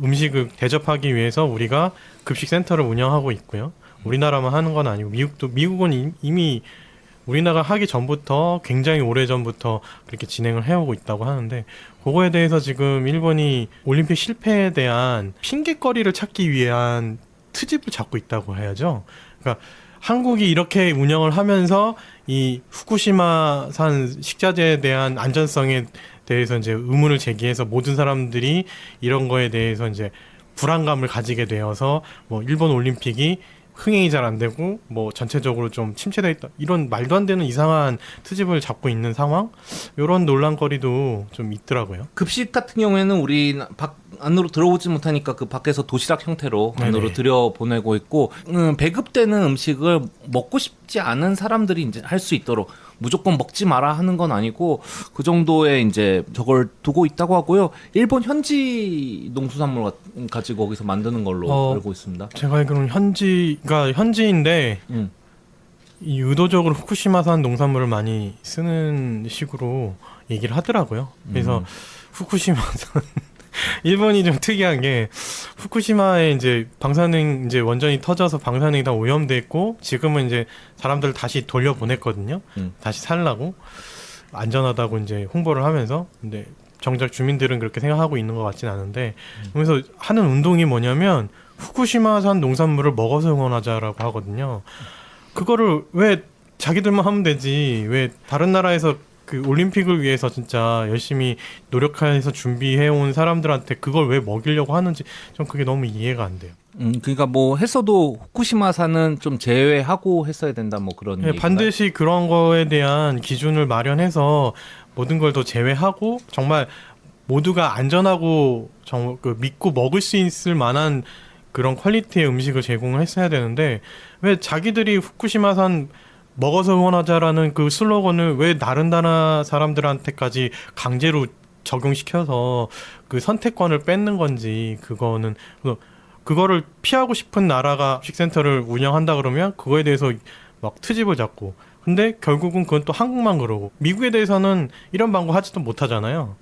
음식을 대접하기 위해서 우리가 급식 센터를 운영하고 있고요. 우리나라만 하는 건 아니고 미국은 이미 우리나라가 하기 전부터 굉장히 오래 전부터 그렇게 진행을 해오고 있다고 하는데 그거에 대해서 지금 일본이 올림픽 실패에 대한 핑계거리를 찾기 위한 트집을 잡고 있다고 해야죠. 그러니까 한국이 이렇게 운영을 하면서 이 후쿠시마산 식자재에 대한 안전성에 대해서 이제 의문을 제기해서 모든 사람들이 이런 거에 대해서 이제 불안감을 가지게 되어서 뭐 일본 올림픽이 흥행이 잘 안 되고 뭐 전체적으로 좀 침체돼 있다 이런 말도 안 되는 이상한 트집을 잡고 있는 상황 이런 논란거리도 좀 있더라고요. 급식 같은 경우에는 우리 안으로 들어오지 못하니까 그 밖에서 도시락 형태로 안으로 네네. 들여보내고 있고 배급되는 음식을 먹고 싶지 않은 사람들이 이제 할 수 있도록 무조건 먹지 마라 하는 건 아니고 그 정도의 이제 저걸 두고 있다고 하고요. 일본 현지 농수산물 가지고 거기서 만드는 걸로 알고 있습니다. 제가 알기로는 현지인데 이 의도적으로 후쿠시마산 농산물을 많이 쓰는 식으로 얘기를 하더라고요. 그래서 후쿠시마산 일본이 좀 특이한 게 후쿠시마에 이제 방사능 이제 원전이 터져서 방사능이 다 오염됐고 지금은 이제 사람들을 다시 돌려보냈거든요. 다시 살라고 안전하다고 이제 홍보를 하면서 근데 정작 주민들은 그렇게 생각하고 있는 것 같진 않은데 그래서 하는 운동이 뭐냐면 후쿠시마산 농산물을 먹어서 응원하자라고 하거든요. 그거를 왜 자기들만 하면 되지 왜 다른 나라에서 그 올림픽을 위해서 진짜 열심히 노력해서 준비해온 사람들한테 그걸 왜 먹이려고 하는지 좀 그게 너무 이해가 안 돼요. 그러니까 뭐 했어도 후쿠시마산은 좀 제외하고 했어야 된다 뭐 그런 네, 반드시 그런 거에 대한 기준을 마련해서 모든 걸 더 제외하고 정말 모두가 안전하고 정말 그 믿고 먹을 수 있을 만한 그런 퀄리티의 음식을 제공을 했어야 되는데 왜 자기들이 후쿠시마산 먹어서 응원하자라는 그 슬로건을 왜 다른 나라 사람들한테까지 강제로 적용시켜서 그 선택권을 뺏는 건지 그거를 피하고 싶은 나라가 식센터를 운영한다 그러면 그거에 대해서 막 트집을 잡고 근데 결국은 그건 또 한국만 그러고 미국에 대해서는 이런 방구 하지도 못하잖아요.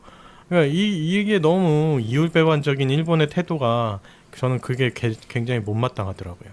그러니까 이게 너무 이율배반적인 일본의 태도가 저는 그게 굉장히 못마땅하더라고요.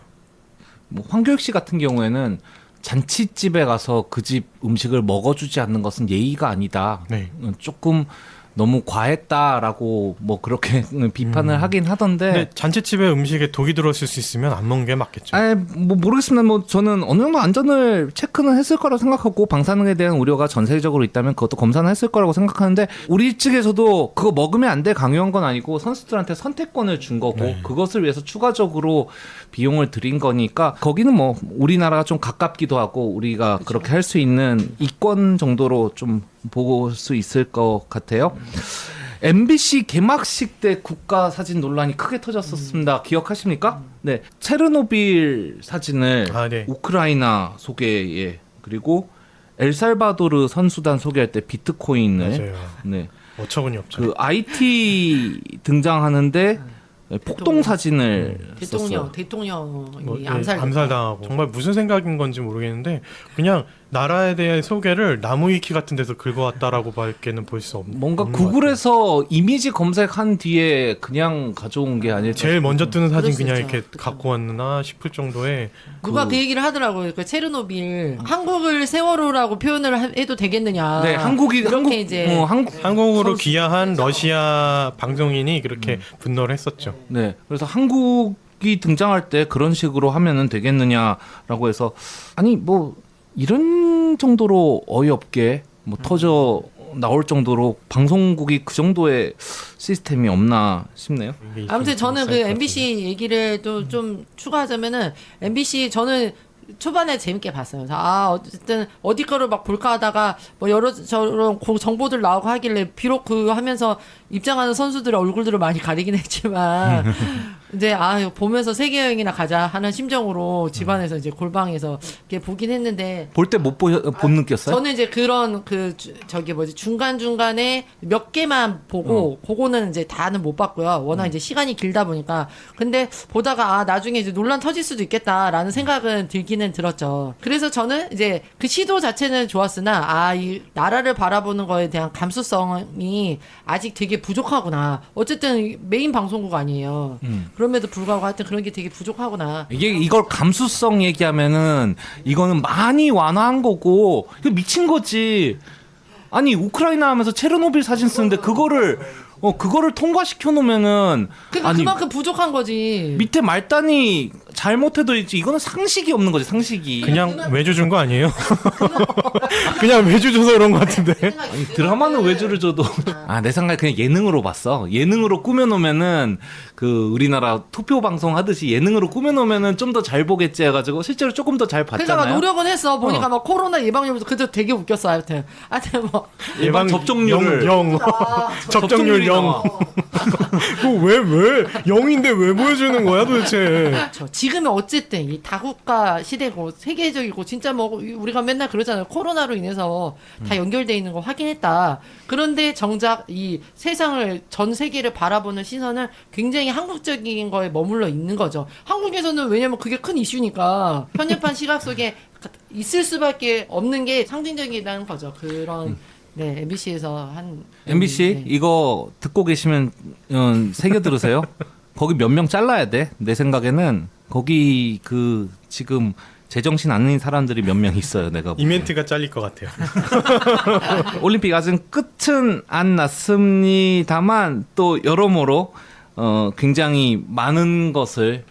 뭐 황교익 씨 같은 경우에는 잔치집에 가서 그 집 음식을 먹어주지 않는 것은 예의가 아니다. 네. 조금 너무 과했다라고 뭐 그렇게 비판을 하긴 하던데. 근데 잔치집에 음식에 독이 들었을 수 있으면 안 먹는 게 맞겠죠. 뭐 모르겠습니다. 뭐 저는 어느 정도 안전을 체크는 했을 거라고 생각하고 방사능에 대한 우려가 전 세계적으로 있다면 그것도 검사는 했을 거라고 생각하는데 우리 측에서도 그거 먹으면 안 돼 강요한 건 아니고 선수들한테 선택권을 준 거고 네. 그것을 위해서 추가적으로 비용을 들인 거니까 거기는 뭐 우리나라가 좀 가깝기도 하고 우리가 그렇게 할 수 있는 이권 정도로 좀 보고 수 있을 것 같아요. MBC 개막식 때 국가 사진 논란이 크게 터졌었습니다. 기억하십니까? 네, 체르노빌 사진을 네. 우크라이나 소개에 그리고 엘살바도르 선수단 소개할 때 비트코인을 맞아요. 네, 어처구니 없죠. 그 IT 등장하는데 폭동 사진을 썼어요. 대통령이 예, 암살당하고 암살당하고 정말 무슨 생각인 건지 모르겠는데 그냥 나라에 대한 소개를 나무위키 같은 데서 긁어왔다라고 밖에는 볼 수 없는 뭔가 것 구글에서 이미지 검색한 뒤에 그냥 가져온 게 아닐까. 제일 먼저 뜨는 사진 그럴 수 그냥 있죠. 이렇게 갖고 왔나 싶을 정도의 누가 그 얘기를 하더라고요. 그 체르노빌 한국을 세월호라고 표현을 해도 되겠느냐. 네, 이렇게 이제 한국으로 귀화한 러시아 방송인이 그렇게 분노를 했었죠. 네, 그래서 한국 북이 등장할 때 그런 식으로 하면은 되겠느냐라고 해서 아니 뭐 이런 정도로 어이없게 뭐 터져 나올 정도로 방송국이 그 정도의 시스템이 없나 싶네요. 이게 아무튼 좀 저는 그 쌀것 MBC 얘기를 또 좀 추가하자면은 MBC 저는 초반에 재밌게 봤어요. 어쨌든 어디 거를 막 볼까 하다가 뭐 여러 저런 정보들 나오고 하길래 비록 그 하면서 입장하는 선수들의 얼굴들을 많이 가리긴 했지만 이제 이거 보면서 세계 여행이나 가자 하는 심정으로 집안에서 이제 골방에서 이렇게 보긴 했는데 볼 때 못 느꼈어요? 저는 이제 그런 저기 뭐지 중간중간에 몇 개만 보고 그거는 이제 다는 못 봤고요. 워낙 이제 시간이 길다 보니까. 근데 보다가 나중에 이제 논란 터질 수도 있겠다라는 생각은 들기는 들었죠. 그래서 저는 이제 그 시도 자체는 좋았으나 이 나라를 바라보는 거에 대한 감수성이 아직 되게 부족하구나. 어쨌든 메인 방송국 아니에요. 그럼에도 불구하고 하여튼 그런 게 되게 부족하구나. 이걸 감수성 얘기하면은 이거는 많이 완화한 거고 이거 미친 거지. 아니 우크라이나 하면서 체르노빌 사진 쓰는데 그거를 통과시켜 놓으면은 그러니까 그만큼 부족한 거지. 밑에 말단이 잘못해도 있지 이거는 상식이 없는 거지 상식이. 그냥 외주 준 거 아니에요? 그냥 외주 줘서 그런 거 같은데. 아니, 드라마는 외주를 줘도 내 생각에 그냥 예능으로 봤어. 예능으로 꾸며놓으면은 그 우리나라 투표 방송 하듯이 예능으로 꾸며놓으면은 좀 더 잘 보겠지 해가지고 실제로 조금 더 잘 그러니까 봤잖아요. 막 노력은 했어. 보니까 막 코로나 예방률도 그때 되게 웃겼어. 하여튼 뭐 예방 접종률을 0. 접종률 0. 왜 0인데 왜 보여주는 거야 도대체? 지금은 어쨌든 이 다국가 시대고 세계적이고 진짜 뭐 우리가 맨날 그러잖아요. 코로나로 인해서 다 연결돼 있는 거 확인했다. 그런데 정작 이 세상을 전 세계를 바라보는 시선은 굉장히 한국적인 거에 머물러 있는 거죠. 한국에서는 왜냐면 그게 큰 이슈니까 편협한 시각 속에 있을 수밖에 없는 게 상징적이라는 거죠. 그런 MBC에서 한 MBC 네. 이거 듣고 계시면 새겨 들으세요. 거기 몇 명 잘라야 돼. 내 생각에는 거기 그 지금 제정신 아닌 사람들이 몇 명 있어요. 내가 이 멘트가 잘릴 것 같아요. 올림픽 아직 끝은 안 났습니다만 또 여러모로 굉장히 많은 것을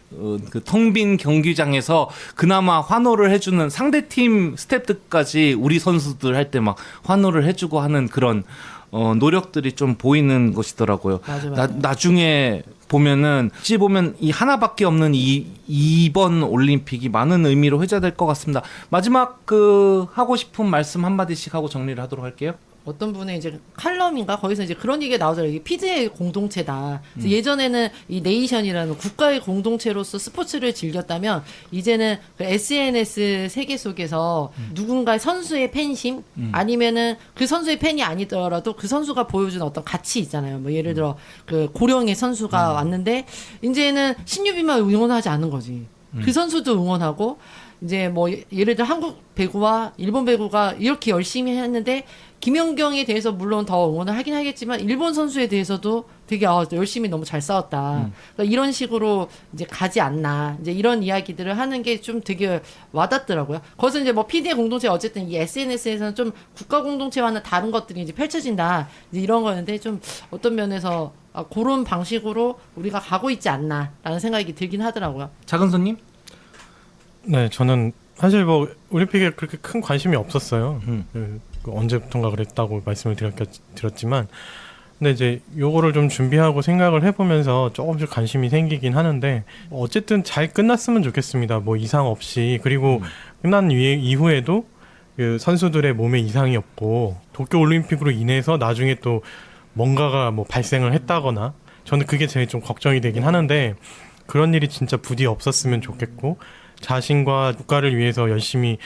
그 텅 빈 경기장에서 그나마 환호를 해주는 상대팀 스태프들까지 우리 선수들 할 때 막 환호를 해주고 하는 그런 노력들이 좀 보이는 것이더라고요. 맞아. 나중에 보면은 어찌 보면 이 하나밖에 없는 이번 올림픽이 많은 의미로 회자될 것 같습니다. 마지막 그 하고 싶은 말씀 한마디씩 하고 정리를 하도록 할게요. 어떤 분의 이제 칼럼인가 거기서 이제 그런 얘기가 나오더라고요. 이게 피드의 공동체다. 그래서 예전에는 이 네이션이라는 국가의 공동체로서 스포츠를 즐겼다면 이제는 그 SNS 세계 속에서 누군가의 선수의 팬심 아니면은 그 선수의 팬이 아니더라도 그 선수가 보여준 어떤 가치 있잖아요. 뭐 예를 들어 그 고령의 선수가 왔는데 이제는 신유빈만 응원하지 않는 거지. 그 선수도 응원하고 이제 뭐 예를 들어 한국 배구와 일본 배구가 이렇게 열심히 했는데 김연경에 대해서 물론 더 응원을 하긴 하겠지만 일본 선수에 대해서도 되게 열심히 너무 잘 싸웠다. 그러니까 이런 식으로 이제 가지 않나. 이제 이런 이야기들을 하는 게 좀 되게 와닿더라고요. 거기서 이제 뭐 PD의 공동체 어쨌든 이 SNS에서는 좀 국가 공동체와는 다른 것들이 이제 펼쳐진다. 이제 이런 거였는데 좀 어떤 면에서 그런 방식으로 우리가 가고 있지 않나라는 생각이 들긴 하더라고요. 작은 손님? 네, 저는 사실 뭐 올림픽에 그렇게 큰 관심이 없었어요. 그 언제부턴가 그랬다고 말씀을 드렸지만, 근데 이제 요거를 좀 준비하고 생각을 해보면서 조금씩 관심이 생기긴 하는데 어쨌든 잘 끝났으면 좋겠습니다. 뭐 이상 없이. 그리고 끝난 이후에도 그 선수들의 몸에 이상이 없고 도쿄 올림픽으로 인해서 나중에 또 뭔가가 뭐 발생을 했다거나 저는 그게 제일 좀 걱정이 되긴 하는데 그런 일이 진짜 부디 없었으면 좋겠고 자신과 국가를 위해서 열심히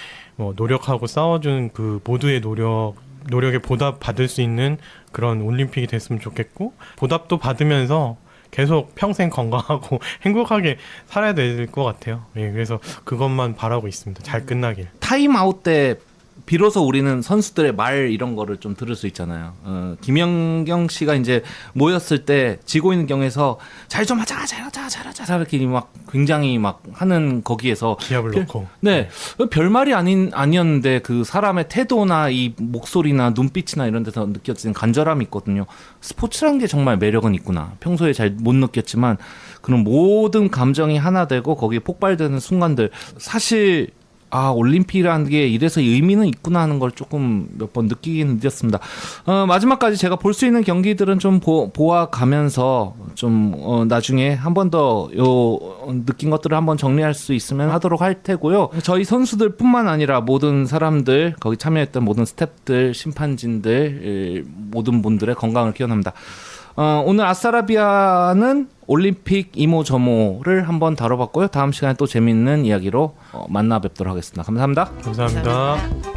노력하고 싸워준 그 모두의 노력에 보답 받을 수 있는 그런 올림픽이 됐으면 좋겠고 보답도 받으면서 계속 평생 건강하고 행복하게 살아야 될 것 같아요. 예, 그래서 그것만 바라고 있습니다. 잘 끝나길. 타임아웃 때 비로소 우리는 선수들의 말 이런 거를 좀 들을 수 있잖아요. 김연경 씨가 이제 모였을 때 지고 있는 경에서 잘 좀 하자, 잘하자 이렇게 막 굉장히 막 하는 거기에서 기합을 넣고. 네, 별말이 아니었는데 그 사람의 태도나 이 목소리나 눈빛이나 이런 데서 느껴지는 간절함이 있거든요. 스포츠라는 게 정말 매력은 있구나. 평소에 잘 못 느꼈지만 그런 모든 감정이 하나 되고 거기에 폭발되는 순간들 사실 올림픽이라는 게 이래서 의미는 있구나 하는 걸 조금 몇 번 느끼긴 느꼈습니다. 마지막까지 제가 볼 수 있는 경기들은 좀 보아가면서 좀 나중에 한 번 더 느낀 것들을 한번 정리할 수 있으면 하도록 할 테고요. 저희 선수들뿐만 아니라 모든 사람들, 거기 참여했던 모든 스태프들, 심판진들, 모든 분들의 건강을 기원합니다. 오늘 아싸라비아는 올림픽 이모저모를 한번 다뤄봤고요. 다음 시간에 또 재밌는 이야기로 만나 뵙도록 하겠습니다. 감사합니다. 감사합니다.